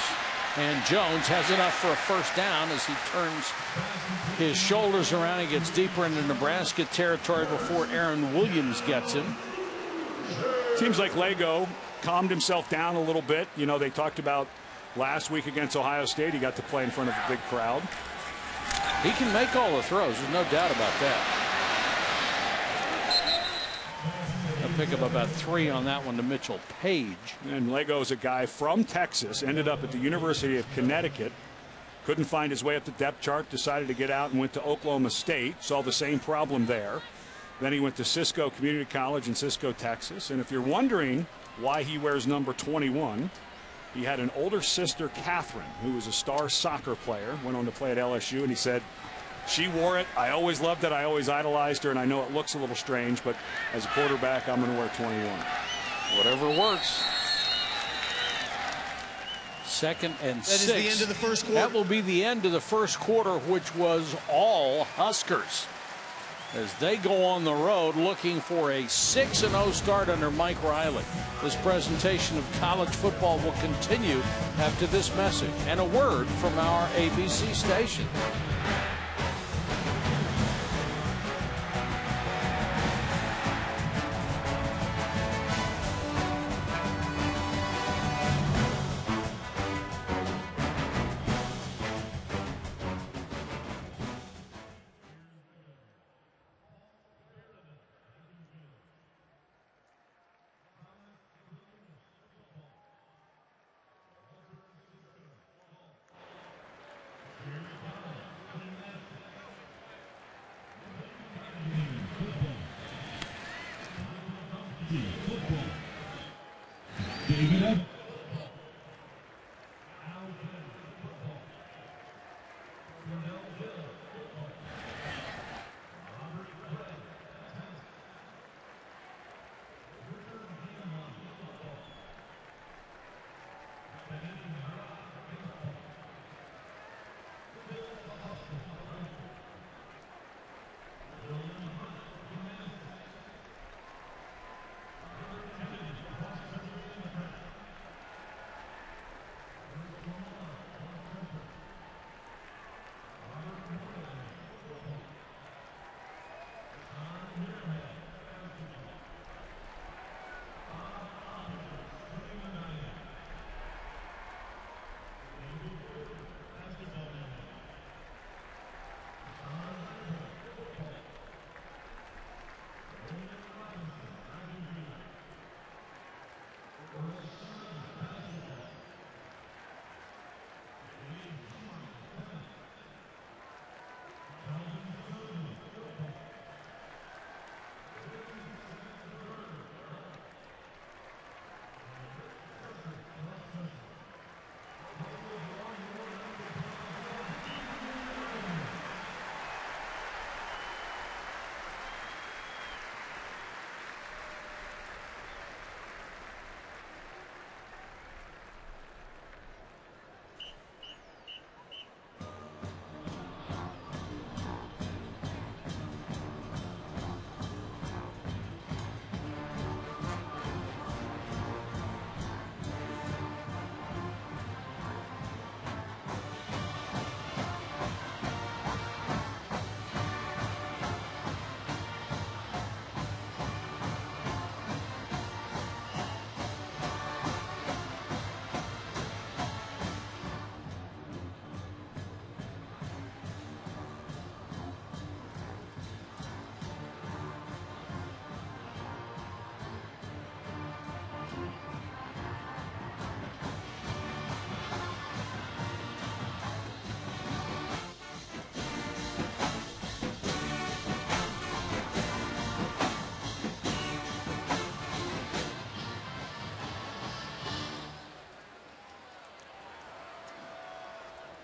And Jones has enough for a first down as he turns his shoulders around. He gets deeper into Nebraska territory before Aaron Williams gets him. Seems like Lego calmed himself down a little bit. You know, they talked about last week against Ohio State, he got to play in front of a big crowd. He can make all the throws. There's no doubt about that. Pick up about 3 on that one to Mitchell Page. And Lego is a guy from Texas, ended up at the University of Connecticut, couldn't find his way up the depth chart, decided to get out and went to Oklahoma State, saw the same problem there. Then he went to Cisco Community College in Cisco, Texas. And if you're wondering why he wears number 21, he had an older sister, Catherine, who was a star soccer player, went on to play at LSU, and he said, she wore it. I always loved it. I always idolized her, and I know it looks a little strange, but as a quarterback, I'm going to wear 21. Whatever works. 2nd and 6. That is the end of the first quarter. That will be the end of the first quarter, which was all Huskers, as they go on the road looking for a 6-0 start under Mike Riley. This presentation of college football will continue after this message and a word from our ABC station.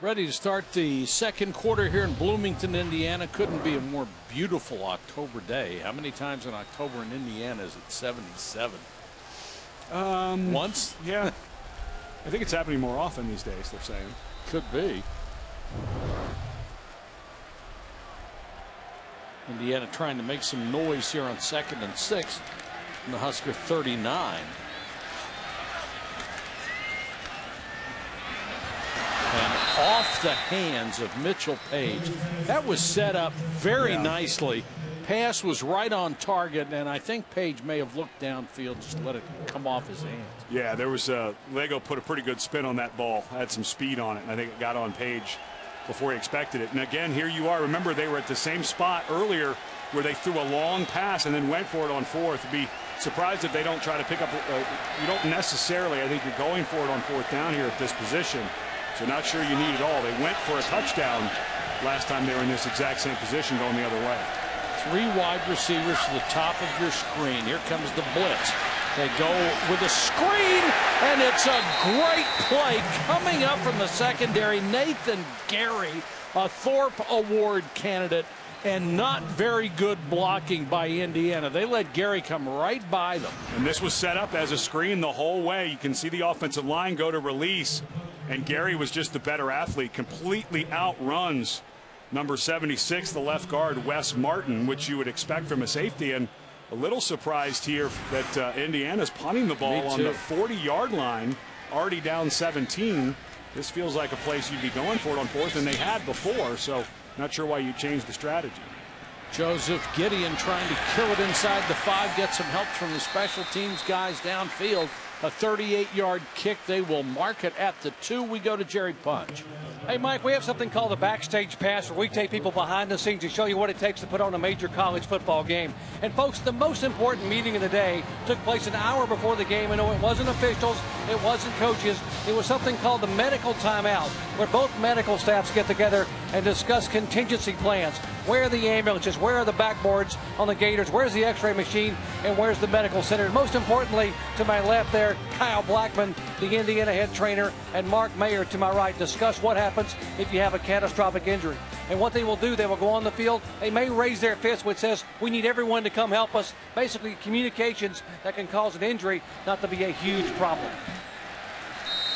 Ready to start the second quarter here in Bloomington, Indiana. Couldn't be a more beautiful October day. How many times in October in Indiana is it 77? Once? Yeah. I think it's happening more often these days, they're saying. Could be. Indiana trying to make some noise here on 2nd and 6 from the Husker 39. And off the hands of Mitchell Page. That was set up very nicely. Pass was right on target, and I think Page may have looked downfield, just let it come off his hands. Yeah, there was Lego put a pretty good spin on that ball, had some speed on it, and I think it got on Page before he expected it. And again, here you are. Remember, they were at the same spot earlier where they threw a long pass and then went for it on 4th. Be surprised if they don't try to pick up. You don't necessarily, I think you're going for it on 4th down here at this position. So not sure you need it all. They went for a touchdown last time they were in this exact same position going the other way. 3 wide receivers to the top of your screen. Here comes the blitz. They go with a screen, and it's a great play coming up from the secondary. Nathan Gary, a Thorpe Award candidate, and not very good blocking by Indiana. They let Gary come right by them. And this was set up as a screen the whole way. You can see the offensive line go to release, and Gary was just the better athlete, completely outruns number 76, the left guard, Wes Martin, which you would expect from a safety. And a little surprised here that Indiana's punting the ball on the 40-yard line, already down 17. This feels like a place you'd be going for it on 4th, and they had before, so not sure why you changed the strategy. Joseph Gideon trying to kill it inside the 5, get some help from the special teams guys downfield. A 38-yard kick. They will mark it at the 2. We go to Jerry Punch. Hey, Mike, we have something called a backstage pass where we take people behind the scenes to show you what it takes to put on a major college football game. And, folks, the most important meeting of the day took place an hour before the game. I know it wasn't officials, it wasn't coaches. It was something called the medical timeout, where both medical staffs get together and discuss contingency plans. Where are the ambulances? Where are the backboards on the Gators? Where's the x-ray machine? And where's the medical center? And most importantly, to my left there, Kyle Blackman, the Indiana head trainer, and Mark Mayer to my right discuss what happens if you have a catastrophic injury. And what they will do, they will go on the field. They may raise their fist, which says, we need everyone to come help us. Basically, communications that can cause an injury not to be a huge problem.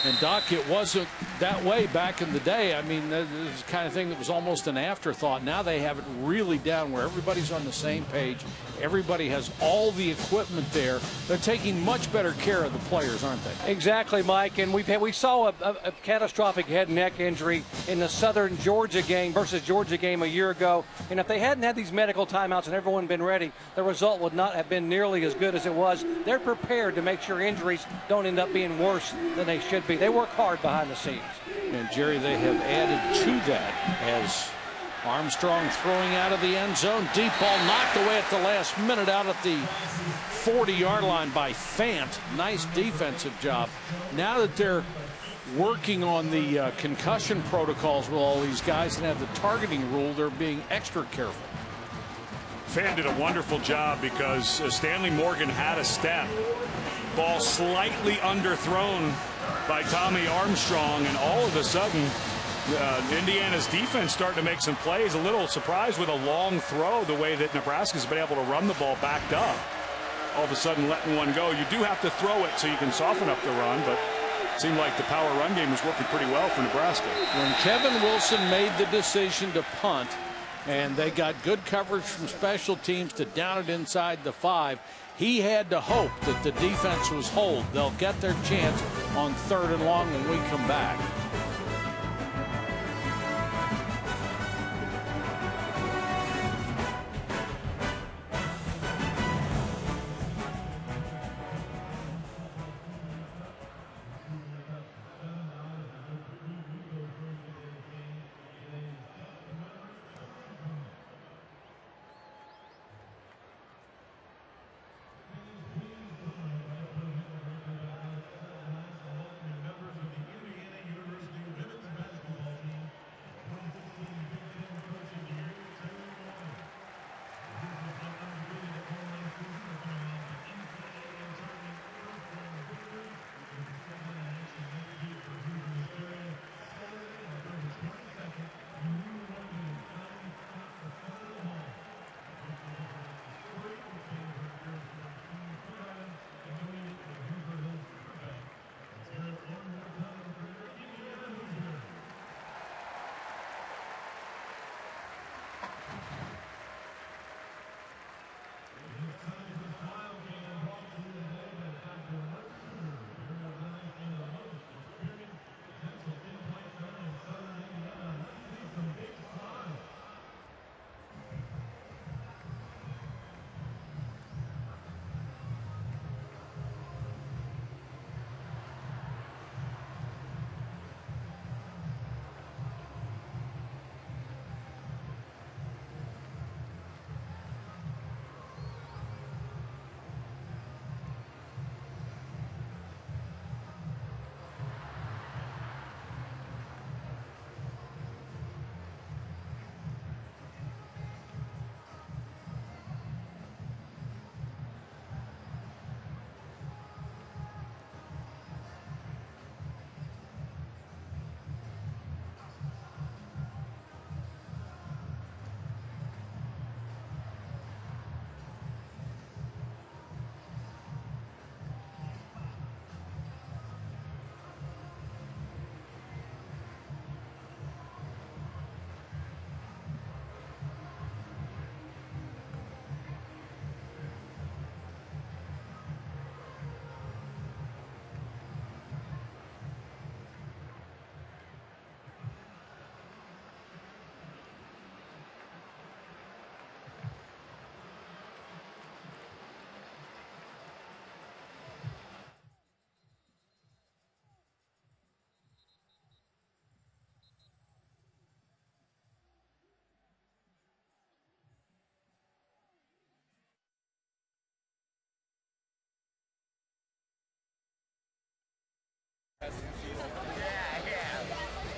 And, Doc, it wasn't that way back in the day. I mean, this is the kind of thing that was almost an afterthought. Now they have it really down where everybody's on the same page. Everybody has all the equipment there. They're taking much better care of the players, aren't they? Exactly, Mike. And we saw a catastrophic head and neck injury in the Southern Georgia game versus Georgia game a year ago. And if they hadn't had these medical timeouts and everyone been ready, the result would not have been nearly as good as it was. They're prepared to make sure injuries don't end up being worse than they should be. They work hard behind the scenes. And, Jerry, they have added to that as Armstrong throwing out of the end zone. Deep ball knocked away at the last minute out at the 40-yard line by Fant. Nice defensive job. Now that they're working on the concussion protocols with all these guys and have the targeting rule, they're being extra careful. Fant did a wonderful job because Stanley Morgan had a step. Ball slightly underthrown by Tommy Armstrong, and all of a sudden Indiana's defense starting to make some plays. A little surprised with a long throw, the way that Nebraska's been able to run the ball backed up. All of a sudden letting one go. You do have to throw it so you can soften up the run, but it seemed like the power run game was working pretty well for Nebraska. When Kevin Wilson made the decision to punt, and they got good coverage from special teams to down it inside the 5, he had to hope that the defense was hold. They'll get their chance on 3rd and long when we come back.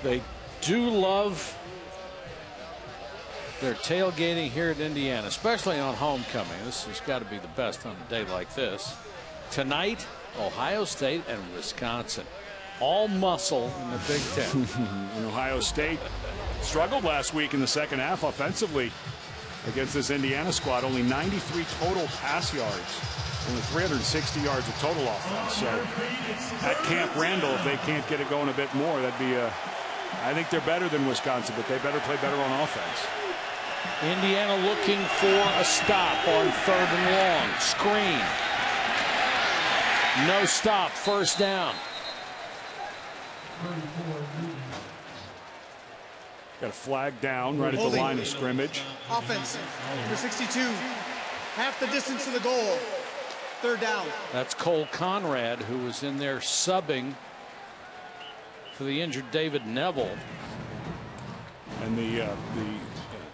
They do love their tailgating here at Indiana, especially on homecoming. This has got to be the best on a day like this. Tonight, Ohio State and Wisconsin. All muscle in the Big Ten. And Ohio State struggled last week in the second half offensively against this Indiana squad. Only 93 total pass yards, only 360 yards of total offense. So at Camp Randall, if they can't get it going a bit more, that'd be I think they're better than Wisconsin, but they better play better on offense. Indiana looking for a stop on 3rd and long. Screen. No stop. First down. Got a flag down right at the line of scrimmage. Offense, number 62. Half the distance to the goal. 3rd down. That's Cole Conrad, who was in there subbing for the injured David Neville. And the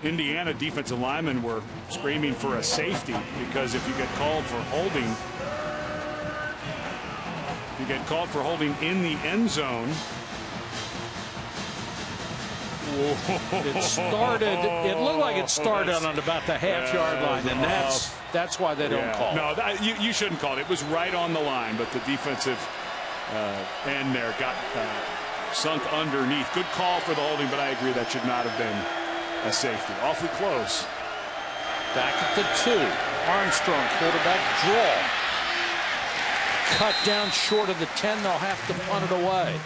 Indiana defensive linemen were screaming for a safety, because if you get called for holding, in the end zone. It looked like it started on about the half-yard line, and that's why they don't call. No, you shouldn't call it. It was right on the line, but the defensive end there got sunk underneath. Good call for the holding, but I agree that should not have been a safety. Awfully close. Back at the 2. Armstrong, quarterback draw. Cut down short of the 10. They'll have to punt it away.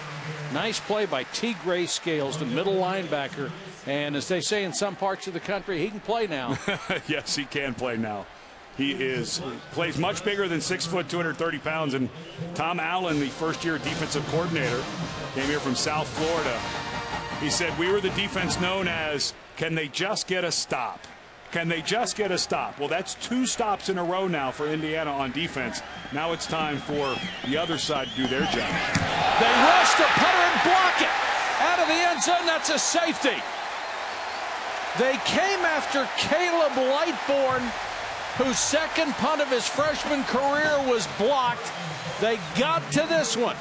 Nice play by T. Gray Scales, the middle linebacker. And as they say in some parts of the country, he can play now. Yes, he can play now. He plays much bigger than 6 foot, 230 pounds. And Tom Allen, the first-year defensive coordinator, came here from South Florida. He said, we were the defense known as, can they just get a stop? Can they just get a stop? Well, that's 2 stops in a row now for Indiana on defense. Now it's time for the other side to do their job. They rush the punter and block it. Out of the end zone, that's a safety. They came after Caleb Lightbourne, whose second punt of his freshman career was blocked. They got to this one.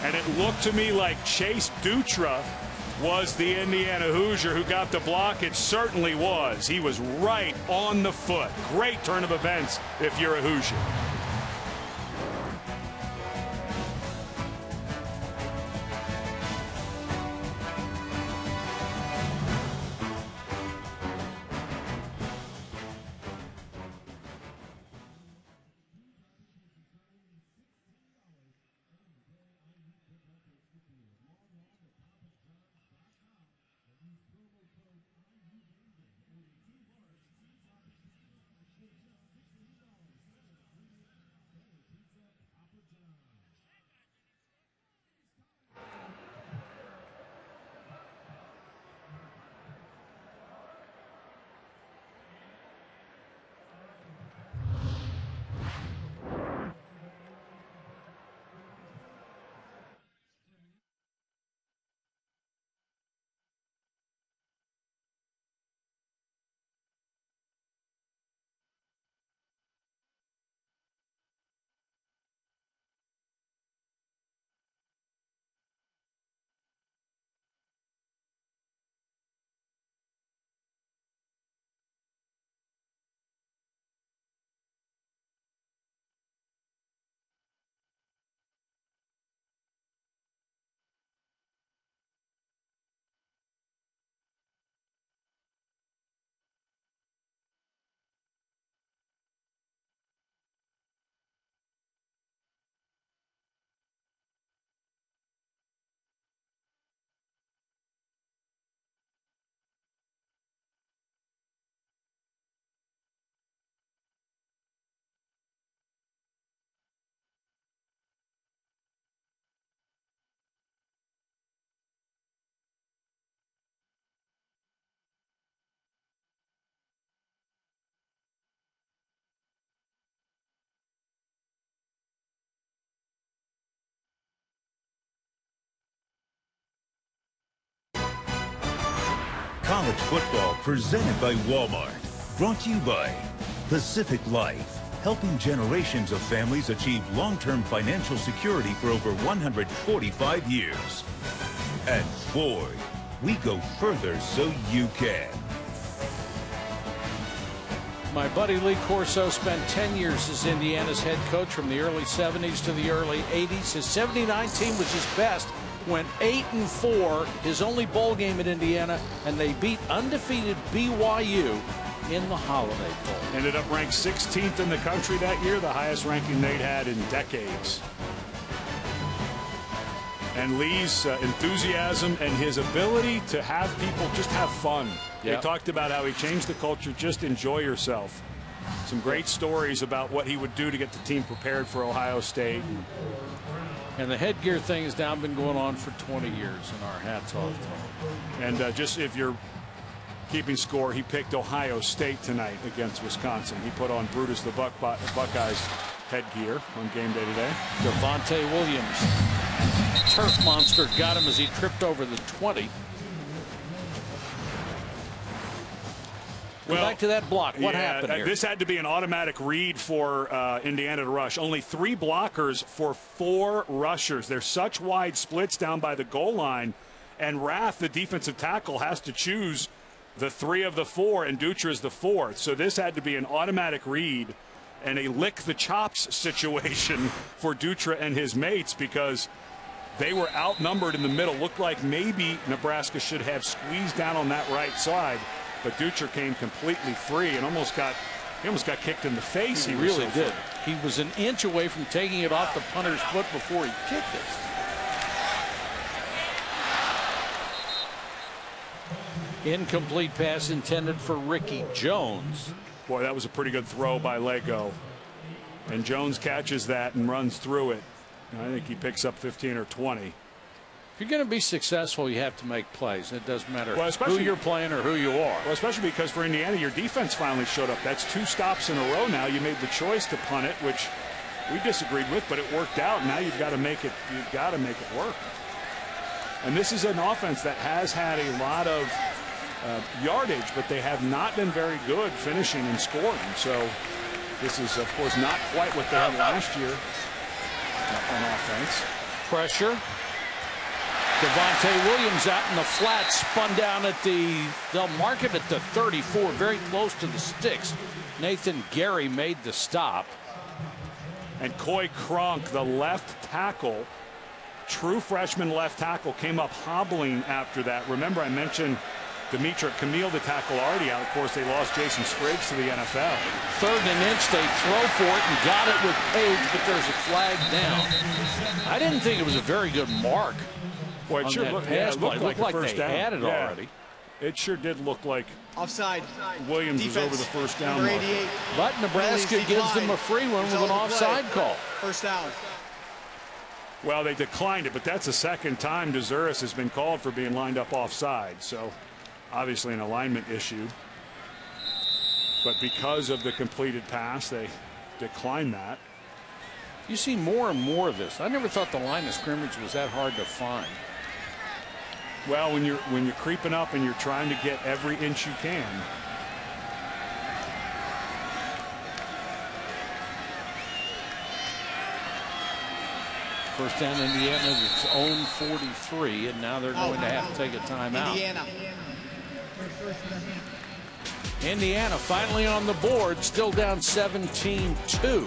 And it looked to me like Chase Dutra was the Indiana Hoosier who got the block. It certainly was. He was right on the foot. Great turn of events if you're a Hoosier. College football presented by Walmart. Brought to you by Pacific Life. helping generations of families achieve long-term financial security for over 145 years. At Ford, we go further so you can. My buddy Lee Corso spent 10 years as Indiana's head coach from the early 70s to the early 80s. His 79 team was his best, went 8-4, his only bowl game at Indiana, and they beat undefeated BYU in the Holiday Bowl. Ended up ranked 16th in the country that year, the highest ranking they'd had in decades. And Lee's enthusiasm and his ability to have people just have fun. They talked about how he changed the culture, just enjoy yourself. Some great stories about what he would do to get the team prepared for Ohio State. And the headgear thing has now been going on for 20 years, and our hats off to him. And just if you're keeping score, he picked Ohio State tonight against Wisconsin. He put on Brutus the Buckeyes headgear on game day today. Devontae Williams, turf monster, got him as he tripped over the 20. Well, back to that block. What happened here? This had to be an automatic read for Indiana to rush. Only 3 blockers for 4 rushers. There's such wide splits down by the goal line, and Rath, the defensive tackle, has to choose the 3 of the 4, and Dutra is the 4th. So this had to be an automatic read and a lick the chops situation for Dutra and his mates, because they were outnumbered in the middle. Looked like maybe Nebraska should have squeezed down on that right side. But Dutra came completely free and almost got kicked in the face. He really did. He was an inch away from taking it off the punter's foot before he kicked it. Incomplete pass intended for Ricky Jones. Boy, that was a pretty good throw by Lego. And Jones catches that and runs through it. I think he picks up 15 or 20. If you're going to be successful, you have to make plays. It doesn't matter who you're playing or who you are. Well, especially because for Indiana, your defense finally showed up. That's 2 stops in a row now. You made the choice to punt it, which we disagreed with, but it worked out. Now you've got to make it. You've got to make it work. And this is an offense that has had a lot of yardage, but they have not been very good finishing and scoring. So this is, of course, not quite what they had last year on offense. Pressure. Devontae Williams out in the flat, spun down at they'll mark it at the 34, very close to the sticks. Nathan Gary made the stop. And Coy Cronk, the left tackle, true freshman left tackle, came up hobbling after that. Remember, I mentioned Demetric Camille, the tackle, already out. Of course, they lost Jason Spriggs to the NFL. 3rd and an inch, they throw for it and got it with Page, but there's a flag down. I didn't think it was a very good mark. Boy, it sure looked like the first they down. Had it already. It sure did look like offside. Williams Defense, was over the first down. number 88. But Nebraska gives them a free one with an offside call. First down. Well, they declined it, but that's the second time DeZuris has been called for being lined up offside. So obviously an alignment issue. But because of the completed pass, they declined that. You see more and more of this. I never thought the line of scrimmage was that hard to find. Well, when you're creeping up and you're trying to get every inch you can. First down, Indiana, its own 43, and now they're going to have to take a timeout. Indiana finally on the board, still down 17-2.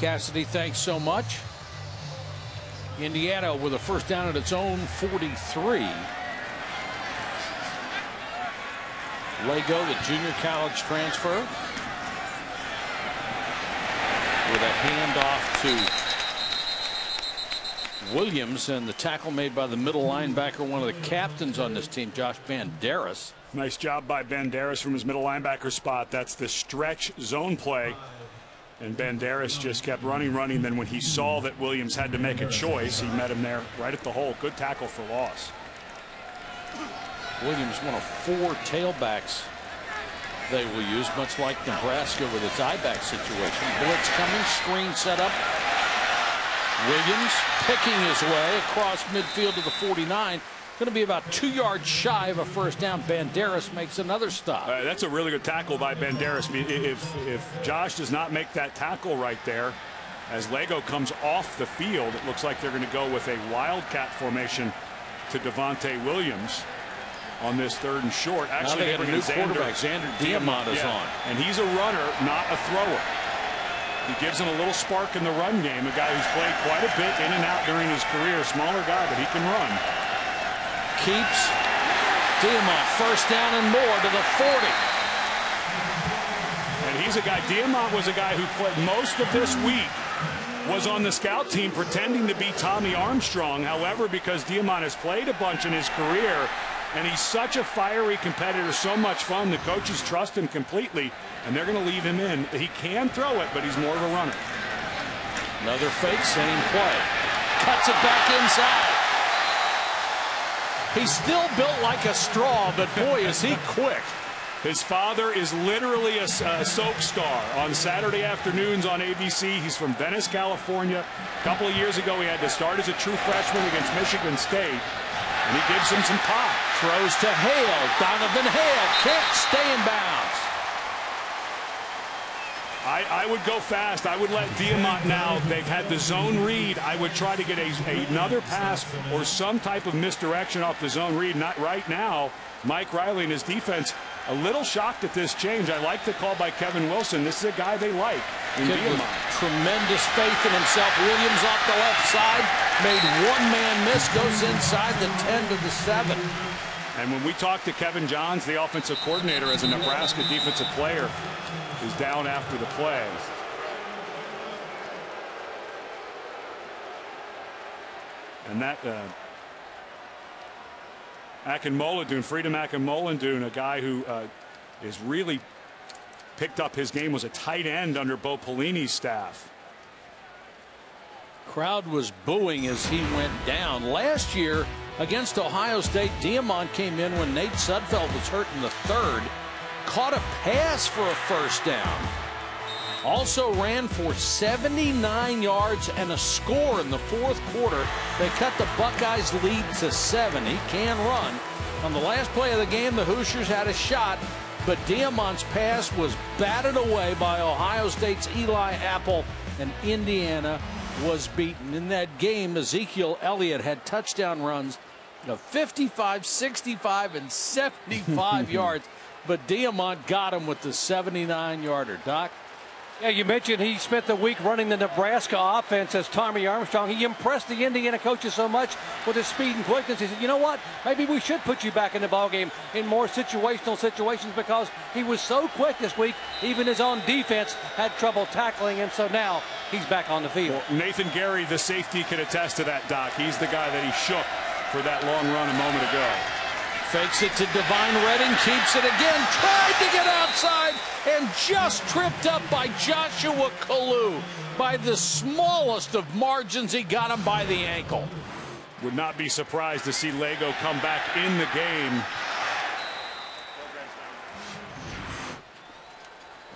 Cassidy, thanks so much. Indiana with a first down at its own 43. Lego, the junior college transfer, with a handoff to Williams, and the tackle made by the middle linebacker, one of the captains on this team, Josh Banderas. Nice job by Banderas from his middle linebacker spot. That's the stretch zone play. And Banderas just kept running. Then when he saw that Williams had to make a choice, he met him there right at the hole. Good tackle for loss. Williams, one of 4 tailbacks they will use, much like Nebraska with its I-back situation. Blitz coming, screen set up. Williams picking his way across midfield to the 49. Going to be about 2 yards shy of a first down. Banderas makes another stop. That's a really good tackle by Banderas. If Josh does not make that tackle right there, as Lego comes off the field, it looks like they're going to go with a wildcat formation to Devontae Williams on this 3rd and short. Actually, they got a new quarterback. Xander Diamont is on. And he's a runner, not a thrower. He gives him a little spark in the run game, a guy who's played quite a bit in and out during his career. Smaller guy, but he can run. Keeps Diamont first down and more to the 40. And he's a guy, Diamont was a guy who played most of this week, was on the scout team pretending to be Tommy Armstrong. However, because Diamont has played a bunch in his career, and he's such a fiery competitor, so much fun, the coaches trust him completely, and they're going to leave him in. He can throw it, but he's more of a runner. Another fake, same play. Cuts it back inside. He's still built like a straw, but boy, is he quick. His father is literally a soap star on Saturday afternoons on ABC. He's from Venice, California. A couple of years ago, he had to start as a true freshman against Michigan State, and he gives him some pop. Throws to Hale. Donovan Hale can't stay in bounds. I would go fast. I would let Diamont now. They've had the zone read. I would try to get another pass or some type of misdirection off the zone read. Not right now. Mike Riley and his defense a little shocked at this change. I like the call by Kevin Wilson. This is a guy they like in Diamont. Tremendous faith in himself. Williams off the left side. Made one man miss. Goes inside the 10 to the 7. And when we talk to Kevin Johns, the offensive coordinator, as a Nebraska defensive player, is down after the play. And that Akinmoladun, Freedom Akinmoladun, a guy who is really picked up his game, was a tight end under Bo Pelini's staff. Crowd was booing as he went down. Last year against Ohio State, Diamont came in when Nate Sudfeld was hurt in the 3rd. Caught a pass for a first down. Also ran for 79 yards and a score in the 4th quarter. They cut the Buckeyes' lead to 7. He can run. On the last play of the game, the Hoosiers had a shot, but Diamant's pass was batted away by Ohio State's Eli Apple, and Indiana was beaten. In that game, Ezekiel Elliott had touchdown runs of 55, 65, and 75 yards. But Diamont got him with the 79-yarder. Doc? Yeah, you mentioned he spent the week running the Nebraska offense as Tommy Armstrong. He impressed the Indiana coaches so much with his speed and quickness. He said, you know what, maybe we should put you back in the ballgame in more situational situations, because he was so quick this week, even his own defense had trouble tackling him, so now he's back on the field. Well, Nathan Gary, the safety, can attest to that, Doc. He's the guy that he shook for that long run a moment ago. Fakes it to Divine Redding, keeps it again, tried to get outside, and just tripped up by Joshua Kalu. By the smallest of margins, he got him by the ankle. Would not be surprised to see Lego come back in the game.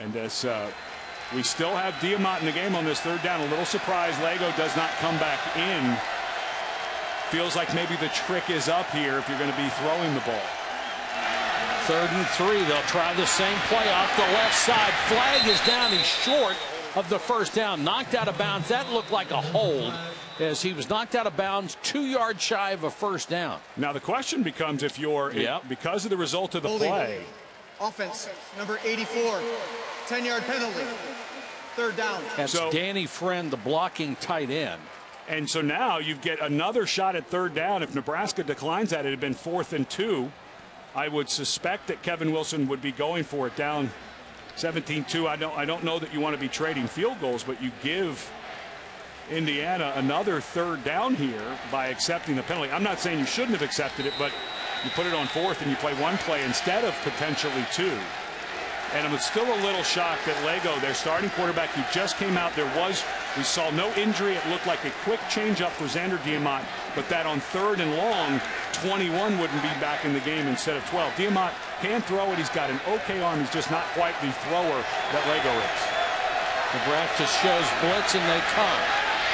And as we still have Diamont in the game on this 3rd down, a little surprised Lego does not come back in. Feels like maybe the trick is up here if you're going to be throwing the ball. 3rd and 3. They'll try the same play off the left side. Flag is down. He's short of the first down. Knocked out of bounds. That looked like a hold as he was knocked out of bounds 2 yards shy of a first down. Now the question becomes, if you're because of the result of the play. Offense, number 84, 10-yard penalty. Third down. That's Danny Friend, the blocking tight end. And so now you get another shot at third down. If Nebraska declines that, it had been 4th and 2. I would suspect that Kevin Wilson would be going for it down 17-2. I don't know that you want to be trading field goals, but you give Indiana another third down here by accepting the penalty. I'm not saying you shouldn't have accepted it, but you put it on 4th and you play one play instead of potentially 2. And I'm still a little shocked that Lego, their starting quarterback who just came out, we saw no injury. It looked like a quick change up for Xander Diamant, but that on 3rd and long, 21 wouldn't be back in the game instead of 12. Diamant can throw it. He's got an okay arm. He's just not quite the thrower that Lego is. Nebraska shows blitz and they come.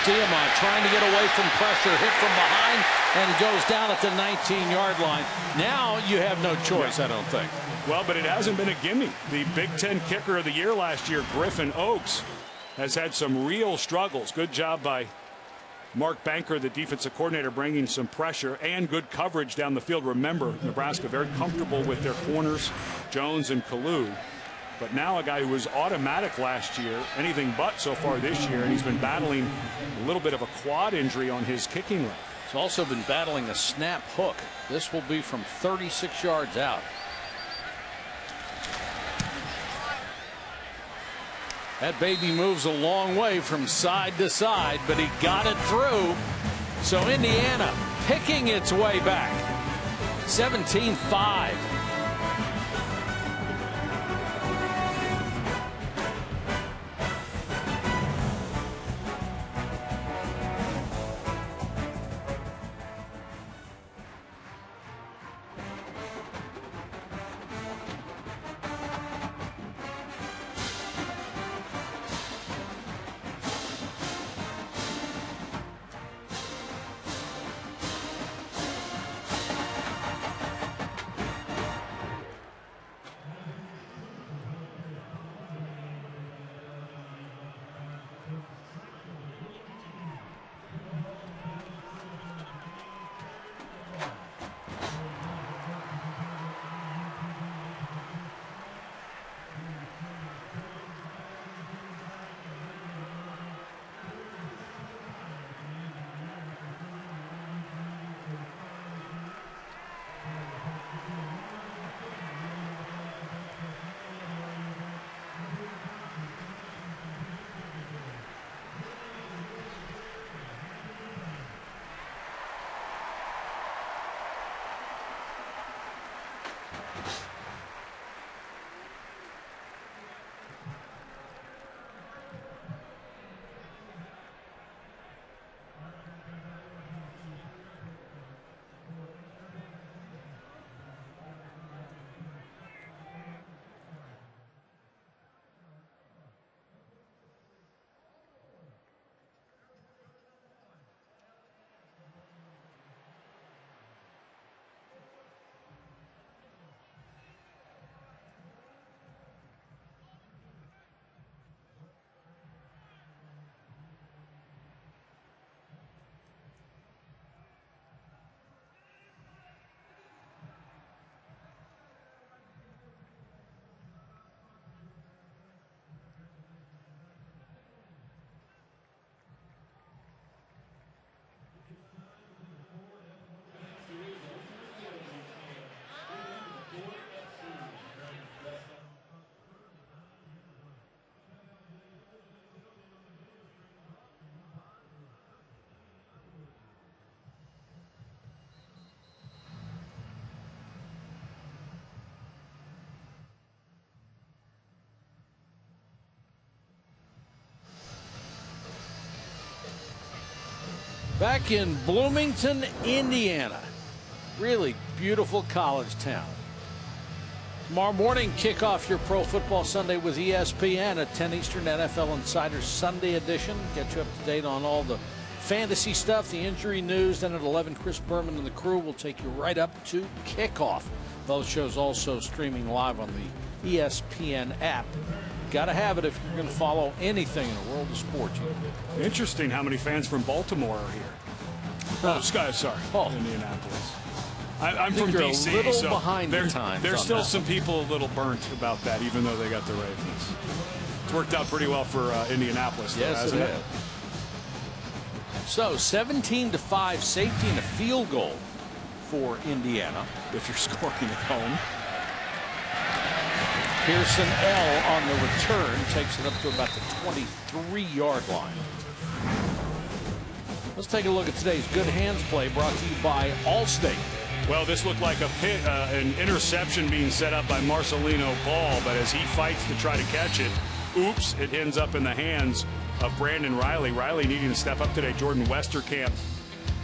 Diamant trying to get away from pressure, hit from behind, and goes down at the 19-yard line. Now you have no choice, I don't think. Well, but it hasn't been a gimme. The Big Ten kicker of the year last year, Griffin Oakes, has had some real struggles. Good job by Mark Banker, the defensive coordinator, bringing some pressure and good coverage down the field. Remember, Nebraska very comfortable with their corners, Jones and Kalu. But now a guy who was automatic last year, anything but so far this year, and he's been battling a little bit of a quad injury on his kicking leg. He's also been battling a snap hook. This will be from 36 yards out. That baby moves a long way from side to side, but he got it through. So Indiana picking its way back. 17-5. Back in Bloomington, Indiana. Really beautiful college town. Tomorrow morning, kick off your Pro Football Sunday with ESPN at 10 Eastern, NFL Insider Sunday edition. Get you up to date on all the fantasy stuff, the injury news. Then at 11, Chris Berman and the crew will take you right up to kickoff. Those shows also streaming live on the ESPN app. Got to have it if you're going to follow anything in the world of sports. Interesting how many fans from Baltimore are here. Indianapolis. I'm from DC, a little so behind the times. There's still some people a little burnt about that, even though they got the Ravens. It's worked out pretty well for Indianapolis, though, Yes, hasn't it has. So 17-5, safety and a field goal for Indiana. If you're scoring at home. Pearson L on the return takes it up to about the 23-yard line. Let's take a look at today's good hands play brought to you by Allstate. Well, this looked like an interception being set up by Marcelino Ball, but as he fights to try to catch it, oops, it ends up in the hands of Brandon Riley. Riley needing to step up today. Jordan Westerkamp,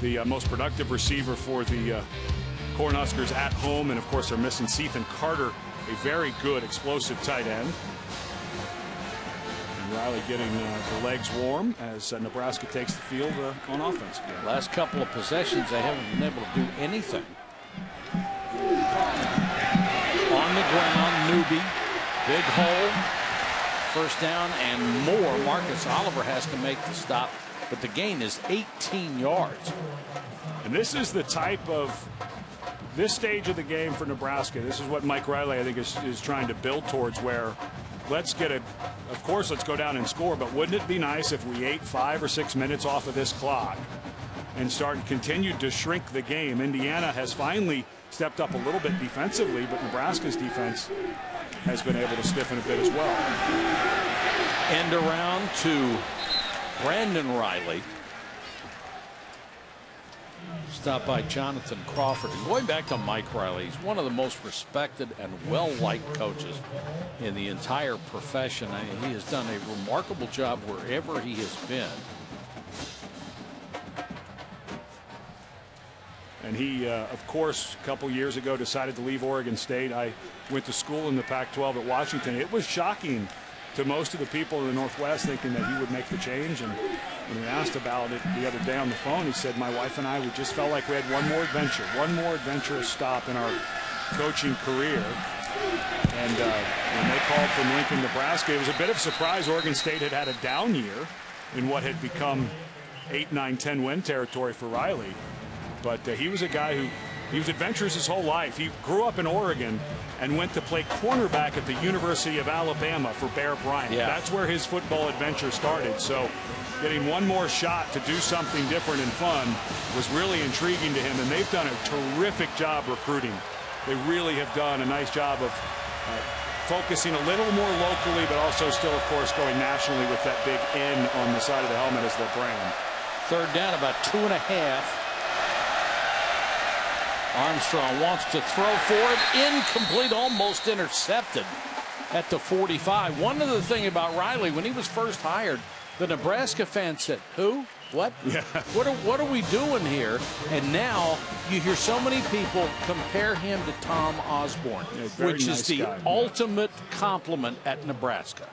the most productive receiver for the Cornhuskers at home, and of course they're missing Ethan Carter, a very good explosive tight end. And Riley getting the legs warm as Nebraska takes the field on offense again. Last couple of possessions, they haven't been able to do anything. On the ground, Newby, big hole, first down and more. Marcus Oliver has to make the stop, but the gain is 18 yards. And this is the type of this stage of the game for Nebraska. This is what Mike Riley, I think, is trying to build towards, where let's get it. Of course, let's go down and score, but wouldn't it be nice if we ate 5 or 6 minutes off of this clock and continued to shrink the game? Indiana has finally stepped up a little bit defensively, but Nebraska's defense has been able to stiffen a bit as well. End around to Brandon Riley. Stopped by Jonathan Crawford. And going back to Mike Riley, he's one of the most respected and well-liked coaches in the entire profession. He has done a remarkable job wherever he has been. And he, of course, a couple years ago decided to leave Oregon State. I went to school in the Pac-12 at Washington. It was shocking to most of the people in the Northwest, thinking that he would make the change. And when we asked about it the other day on the phone, he said, my wife and I, we just felt like we had one more adventurous stop in our coaching career. And when they called from Lincoln, Nebraska, it was a bit of a surprise. Oregon State had a down year in what had become 8, 9, 10 win territory for Riley. But he was a guy he was adventurous his whole life. He grew up in Oregon and went to play cornerback at the University of Alabama for Bear Bryant. Yeah. That's where his football adventure started. So getting one more shot to do something different and fun was really intriguing to him. And they've done a terrific job recruiting. They really have done a nice job of focusing a little more locally, but also still, of course, going nationally with that big N on the side of the helmet as their brand. Third down, about 2.5. Armstrong wants to throw for it. Incomplete, almost intercepted at the 45. One other thing about Riley, when he was first hired, the Nebraska fans said, who? What? Yeah. What are we doing here? And now you hear so many people compare him to Tom Osborne, which nice is the guy. ultimate compliment at Nebraska.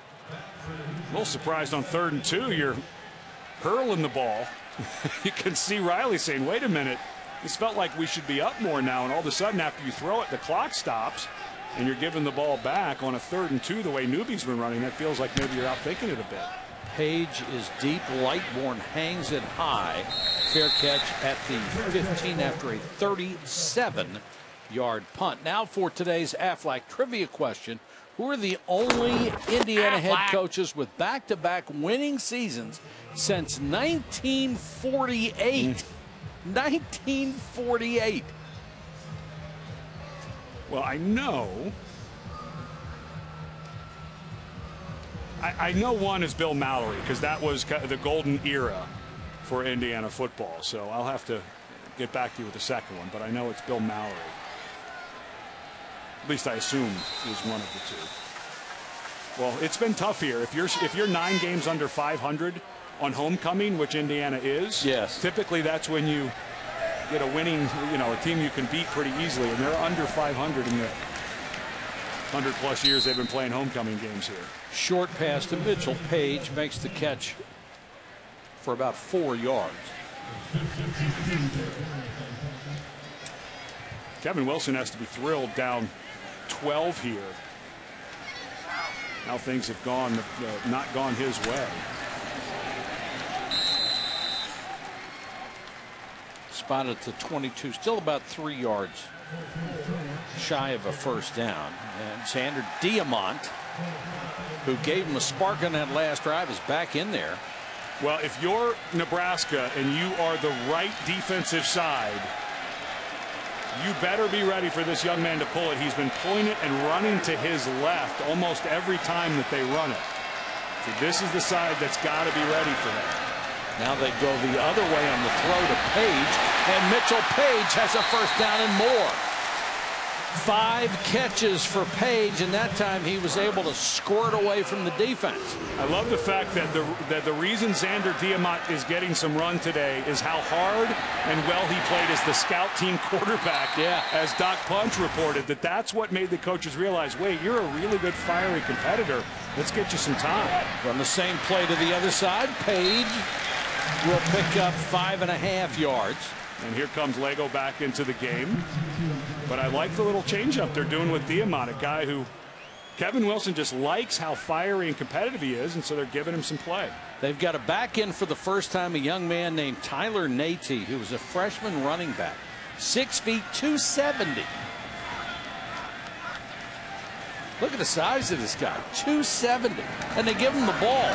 A little surprised on 3rd and 2. You're hurling the ball. You can see Riley saying, wait a minute. This felt like we should be up more now, and all of a sudden after you throw it, the clock stops, and you're giving the ball back on a 3rd and 2 the way Newby's been running. That feels like maybe you're outthinking it a bit. Page is deep. Lightbourne hangs it high. Fair catch at the 15 after a 37-yard punt. Now for today's Aflac trivia question. Who are the only Indiana head coaches with back-to-back winning seasons since 1948? 1948. Well, I know one is Bill Mallory, because that was the golden era for Indiana football. So I'll have to get back to you with the second one, but I know it's Bill Mallory. At least I assume is one of the two. Well, it's been tough here. If you're 9 games under 500 on homecoming, which Indiana is, yes, typically that's when you get a winning, a team you can beat pretty easily, and they're under 500 in the 100+ years they've been playing homecoming games here. Short pass to Mitchell. Page makes the catch for about 4 yards. Kevin Wilson has to be thrilled, down 12 here. Now things have not gone his way. Spotted to 22, still about 3 yards shy of a first down. And Xander Diamont who gave him a spark on that last drive, is back in there. Well, if you're Nebraska and you are the right defensive side, you better be ready for this young man to pull it. He's been pulling it and running to his left almost every time that they run it. So this is the side that's got to be ready for that. Now they go the other way on the throw to Page, and Mitchell Page has a first down and more. 5 catches for Page, and that time he was able to squirt away from the defense. I love the fact that the reason Xander Diamant is getting some run today is how hard and well he played as the scout team quarterback. Yeah. As Doc Punch reported, that's what made the coaches realize, wait, you're a really good fiery competitor. Let's get you some time. Run the same play to the other side. Page will pick up 5.5 yards. And here comes Lego back into the game. But I like the little changeup they're doing with Diamant, a guy who Kevin Wilson just likes how fiery and competitive he is, and so they're giving him some play. They've got a back in for the first time, a young man named Tyler Nate, who was a freshman running back. 6 feet, 270. Look at the size of this guy, 270. And they give him the ball.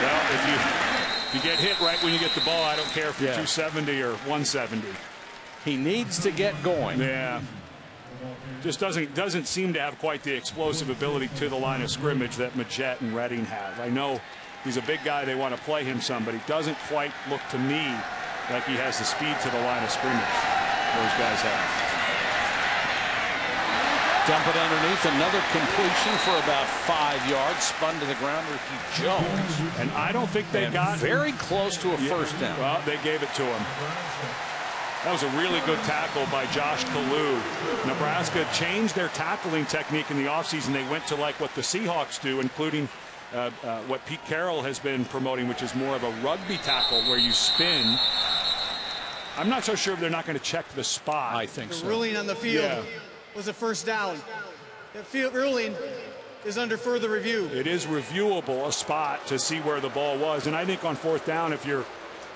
Well, if you get hit right when you get the ball, I don't care if you're 270 or 170. He needs to get going. Yeah. Just doesn't seem to have quite the explosive ability to the line of scrimmage that Majette and Redding have. I know he's a big guy. They want to play him some, but he doesn't quite look to me like he has the speed to the line of scrimmage those guys have. Dump it underneath, another completion for about 5 yards, spun to the ground. Ricky Jones. And I don't think they got very close to a first down. Well, they gave it to him. That was a really good tackle by Josh Kalu. Nebraska changed their tackling technique in the offseason. They went to like what the Seahawks do, including what Pete Carroll has been promoting, which is more of a rugby tackle where you spin. I'm not so sure if they're not going to check the spot. I think so. The ruling on the field was a first down. The field ruling is under further review. It is reviewable, a spot to see where the ball was. And I think on 4th down, if you're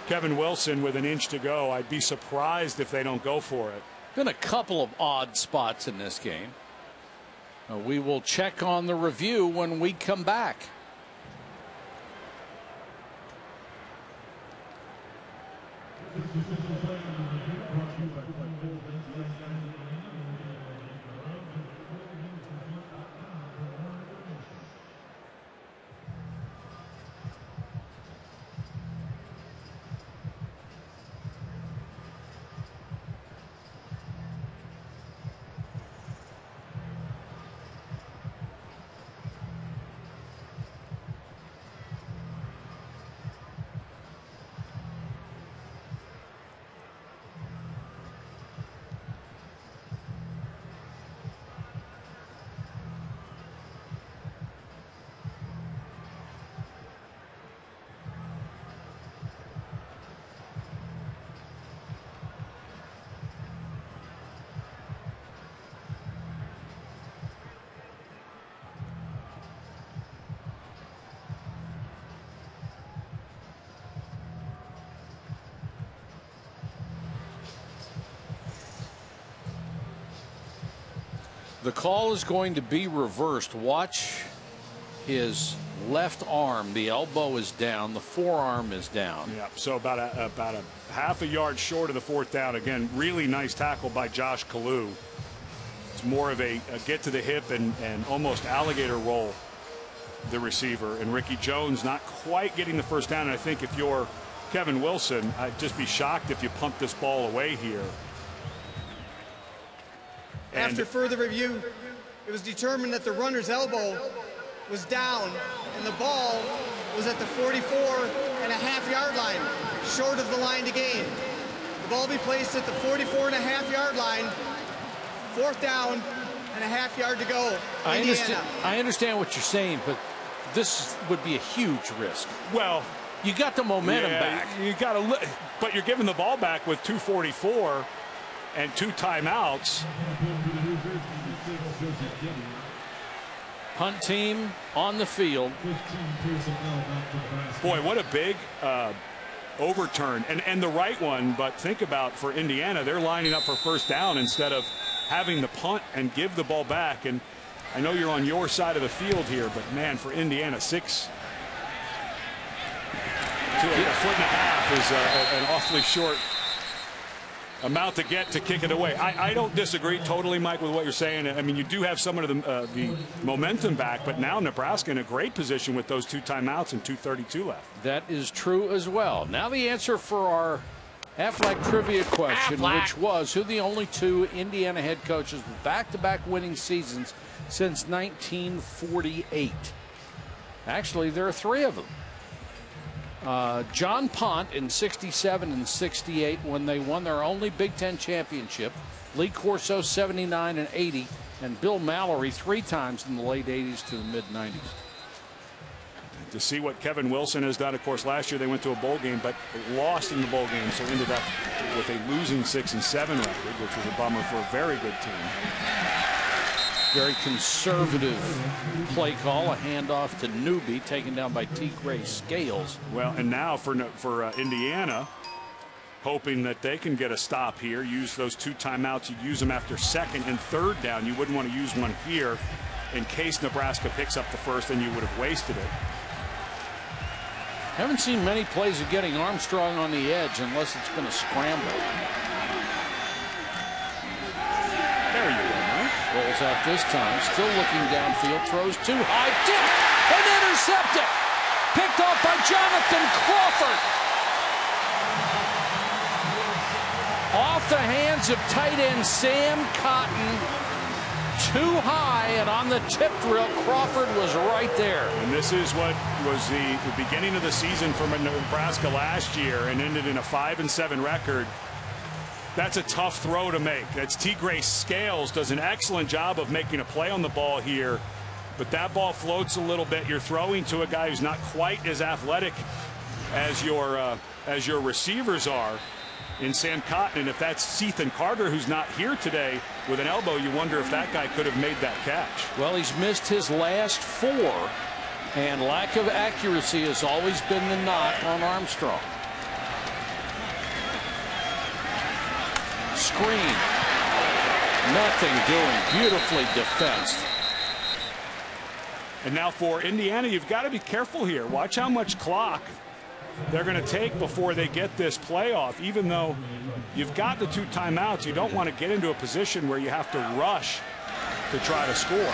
Kevin Wilson with an inch to go, I'd be surprised if they don't go for it. Been a couple of odd spots in this game. We will check on the review when we come back. The call is going to be reversed. Watch his left arm. The elbow is down. The forearm is down. Yeah, so about a half a yard short of the 4th down. Again, really nice tackle by Josh Kalu. It's more of a get to the hip and almost alligator roll the receiver. And Ricky Jones not quite getting the first down. And I think if you're Kevin Wilson, I'd just be shocked if you pumped this ball away here. After further review, it was determined that the runner's elbow was down and the ball was at the 44.5-yard line, short of the line to gain. The ball be placed at the 44.5-yard line, 4th down and a half yard to go. I understand what you're saying, but this would be a huge risk. Well, you got the momentum back. You got to, but you're giving the ball back with 2:44 and 2 timeouts. Punt team on the field. Boy, what a big overturn. And the right one, but think about for Indiana, they're lining up for first down instead of having the punt and give the ball back. And I know you're on your side of the field here, but man, for Indiana, 6 to a foot and a half is an awfully short amount to get to kick it away. I don't disagree totally, Mike, with what you're saying. I mean, you do have some of the momentum back, but now Nebraska in a great position with those 2 timeouts and 2:32 left. That is true as well. Now the answer for our Aflac trivia question, which was who the only 2 Indiana head coaches with back-to-back winning seasons since 1948. Actually, there are 3 of them. John Pont in 67 and 68 when they won their only Big Ten championship. Lee Corso 79 and 80. And Bill Mallory 3 times in the late 80s to the mid-90s. To see what Kevin Wilson has done, of course, last year they went to a bowl game, but lost in the bowl game, so ended up with a losing 6-7 record, which was a bummer for a very good team. Very conservative play call, a handoff to Newby, taken down by T. Gray Scales. Well, and now for Indiana, hoping that they can get a stop here, use those 2 timeouts. You'd use them after 2nd and 3rd down. You wouldn't want to use one here in case Nebraska picks up the first, and you would have wasted it. Haven't seen many plays of getting Armstrong on the edge unless it's been a scramble. There you go, Mike. Rolls out this time, still looking downfield, throws too high, tipped and intercepted. Picked off by Jonathan Crawford. Off the hands of tight end Sam Cotton. Too high, and on the tip drill, Crawford was right there. And this is what was the beginning of the season for Nebraska last year and ended in a 5-7 record. That's a tough throw to make. That's T. Gray Scales does an excellent job of making a play on the ball here, but that ball floats a little bit. You're throwing to a guy who's not quite as athletic as your receivers are in Sam Cotton, and if that's Ethan Carter, who's not here today with an elbow, you wonder if that guy could have made that catch. Well, he's missed his last 4, and lack of accuracy has always been the knock on Armstrong. Screen. Nothing doing. Beautifully defensed. And now for Indiana, you've got to be careful here. Watch how much clock they're going to take before they get this playoff. Even though you've got the 2 timeouts, you don't want to get into a position where you have to rush to try to score.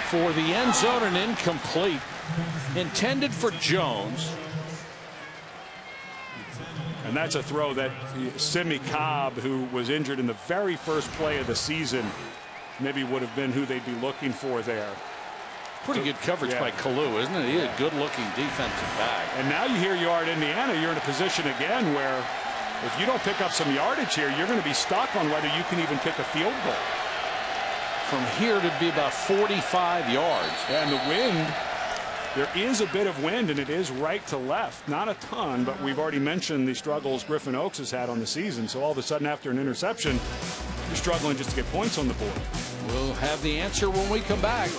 For the end zone and incomplete. Intended for Jones. And that's a throw that Simi Cobb, who was injured in the very first play of the season, maybe would have been who they'd be looking for there. Pretty good coverage by Kalu, isn't it? He's a good-looking defensive back. And now here you are at Indiana. You're in a position again where if you don't pick up some yardage here, you're going to be stuck on whether you can even kick a field goal. From here to be about 45 yards. And the wind, there is a bit of wind, and it is right to left. Not a ton, but we've already mentioned the struggles Griffin Oaks has had on the season. So all of a sudden, after an interception, you're struggling just to get points on the board. We'll have the answer when we come back.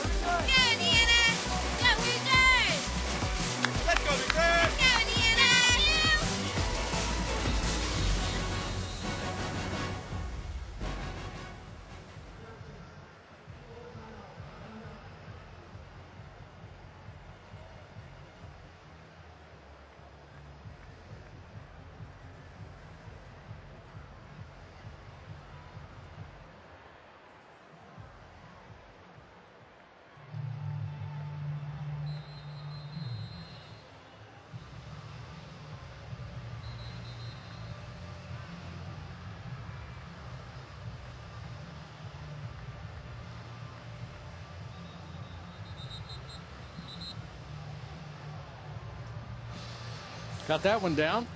Got that one down.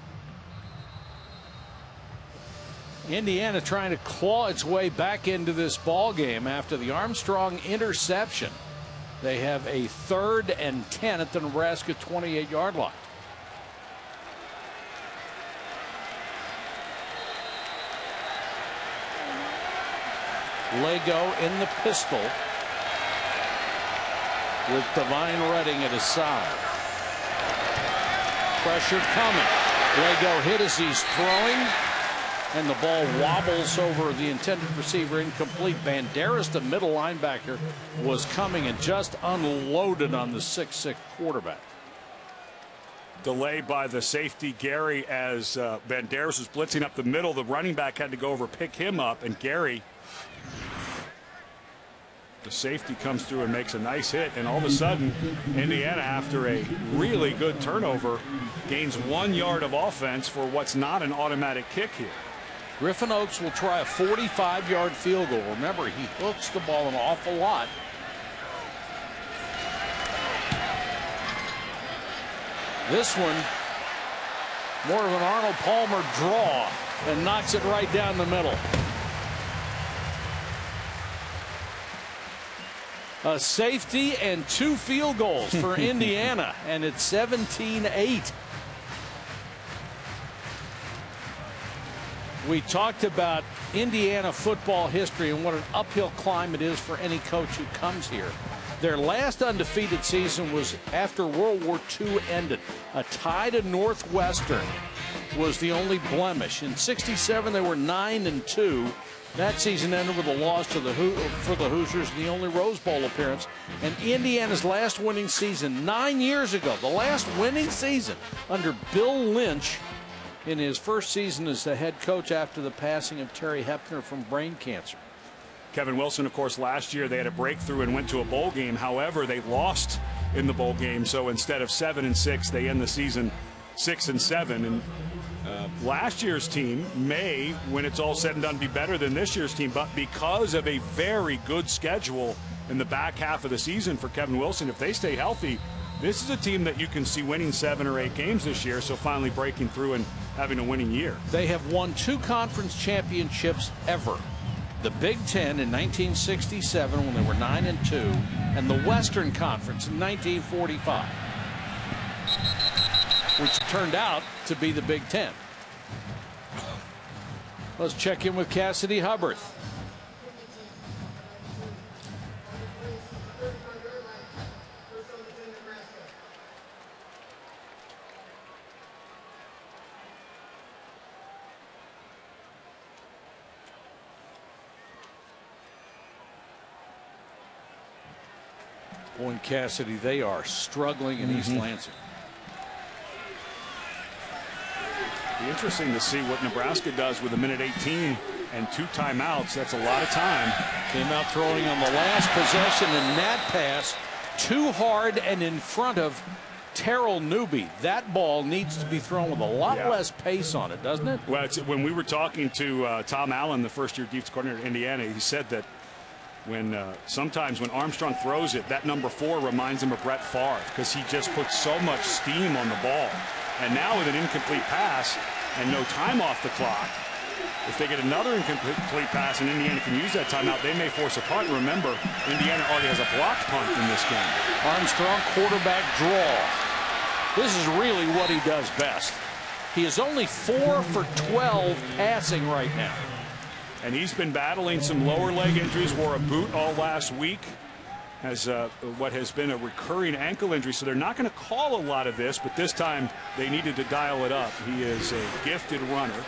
Indiana trying to claw its way back into this ball game after the Armstrong interception. They have a 3rd and 10 at the Nebraska 28-yard line. Lego in the pistol with Divine Redding at his side. Pressure coming. Lego hit as he's throwing. And the ball wobbles over the intended receiver, incomplete. Banderas, the middle linebacker, was coming and just unloaded on the 6'6" quarterback. Delay by the safety, Gary, as Banderas was blitzing up the middle. The running back had to go over, pick him up, and Gary, the safety, comes through and makes a nice hit. And all of a sudden, Indiana, after a really good turnover, gains 1 yard of offense for what's not an automatic kick here. Griffin Oaks will try a 45-yard field goal. Remember, he hooks the ball an awful lot. This one, more of an Arnold Palmer draw, and knocks it right down the middle. A safety and 2 field goals for Indiana, and it's 17-8. We talked about Indiana football history and what an uphill climb it is for any coach who comes here. Their last undefeated season was after World War II ended. A tie to Northwestern was the only blemish. In '67, they were 9-2. That season ended with a loss to for the Hoosiers in the only Rose Bowl appearance. And Indiana's last winning season 9 years ago, the last winning season under Bill Lynch, in his first season as the head coach after the passing of Terry Hepner from brain cancer. Kevin Wilson, of course, last year they had a breakthrough and went to a bowl game. However, they lost in the bowl game, so instead of 7-6, they end the season 6-7. And last year's team may, when it's all said and done, be better than this year's team, but because of a very good schedule in the back half of the season for Kevin Wilson, if they stay healthy, this is a team that you can see winning 7 or 8 games this year, so finally breaking through and having a winning year. They have won 2 conference championships ever. The Big Ten in 1967 when they were 9-2, and the Western Conference in 1945, which turned out to be the Big Ten. Let's check in with Cassidy Hubbard. Boy, and Cassidy, they are struggling in East Lansing. Be interesting to see what Nebraska does with 1:18 and 2 timeouts. That's a lot of time. Came out throwing on the last possession, and that pass too hard and in front of Terrell Newby. That ball needs to be thrown with a lot less pace on it, doesn't it? Well, when we were talking to Tom Allen, the first-year defense coordinator at Indiana, he said that sometimes when Armstrong throws it, that number 4 reminds him of Brett Favre because he just puts so much steam on the ball. And now with an incomplete pass and no time off the clock, if they get another incomplete pass and Indiana can use that timeout, they may force a punt. Remember, Indiana already has a blocked punt in this game. Armstrong, quarterback draw. This is really what he does best. He is only 4 for 12 passing right now. And he's been battling some lower leg injuries, wore a boot all last week, has what has been a recurring ankle injury. So they're not going to call a lot of this, but this time they needed to dial it up. He is a gifted runner.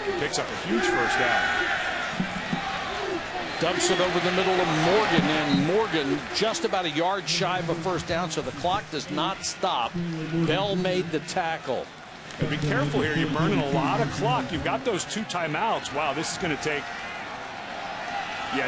He picks up a huge first down. Dumps it over the middle of Morgan, and Morgan just about a yard shy of a first down, so the clock does not stop. Bell made the tackle. But be careful here. You're burning a lot of clock. You've got those 2 timeouts. Wow, this is going to take,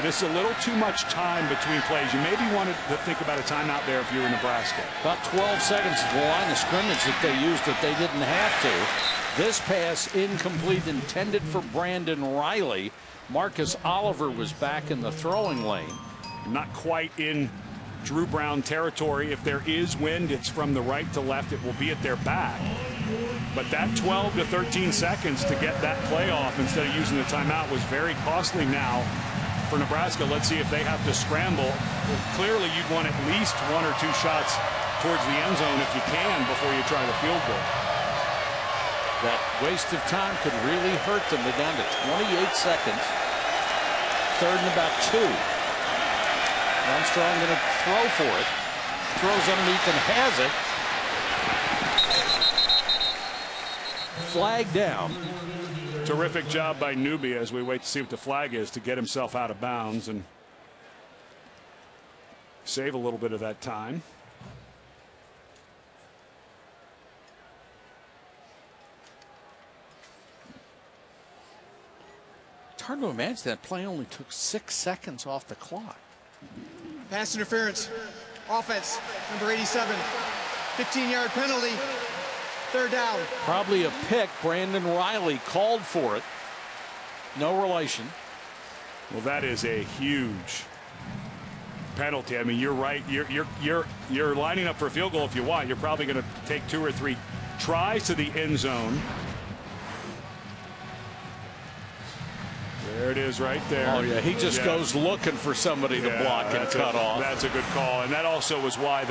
this is a little too much time between plays. You maybe wanted to think about a timeout there if you were Nebraska. About 12 seconds at the line of scrimmage that they used that they didn't have to. This pass incomplete, intended for Brandon Riley. Marcus Oliver was back in the throwing lane. Not quite in Drew Brown territory. If there is wind, it's from the right to left. It will be at their back. But that 12 to 13 seconds to get that play off instead of using the timeout was very costly now for Nebraska. Let's see if they have to scramble. Clearly, you'd want at least 1 or 2 shots towards the end zone if you can before you try the field goal. That waste of time could really hurt them. They're down to 28 seconds. 3rd and about 2. Armstrong going to throw for it. Throws underneath and has it. Flag down. Terrific job by NEB as we wait to see what the flag is to get himself out of bounds and save a little bit of that time. It's hard to imagine that play only took 6 seconds off the clock. Pass interference. Offense, number 87. 15-yard penalty. Third down. Probably a pick. Brandon Riley called for it. No relation. Well, that is a huge penalty. I mean, you're right. You're lining up for a field goal if you want. You're probably going to take 2 or 3 tries to the end zone. There it is right there. Oh, yeah. He just goes looking for somebody to block and cut off. That's a good call. And that also was why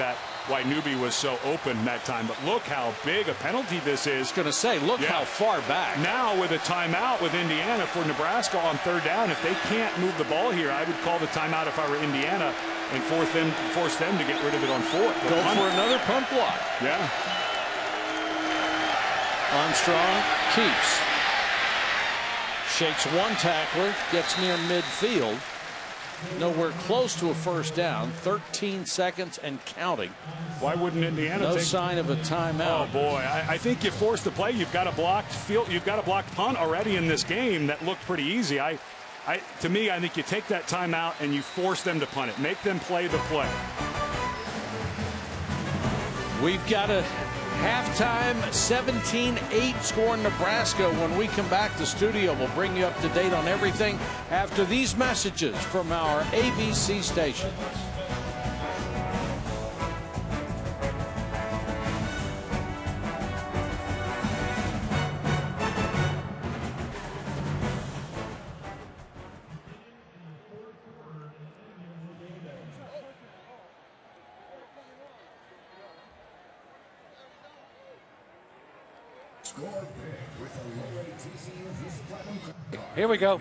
NEB was so open that time. But look how big a penalty this is. I was going to say, look how far back. Now with a timeout with Indiana for Nebraska on third down, if they can't move the ball here, I would call the timeout if I were Indiana and force them to get rid of it on fourth. Go for another punt block. Yeah. Armstrong keeps. Shakes one tackler, gets near midfield. Nowhere close to a first down. 13 seconds and counting. Why wouldn't Indiana No take... sign of a timeout. Oh boy, I think you force the play. You've got a blocked field. You've got a blocked punt already in this game that looked pretty easy. To me, I think you take that timeout and you force them to punt it. Make them play the play. We've got a halftime 17-8 score in Nebraska. When we come back to studio, we'll bring you up to date on everything after these messages from our ABC stations. Here we go.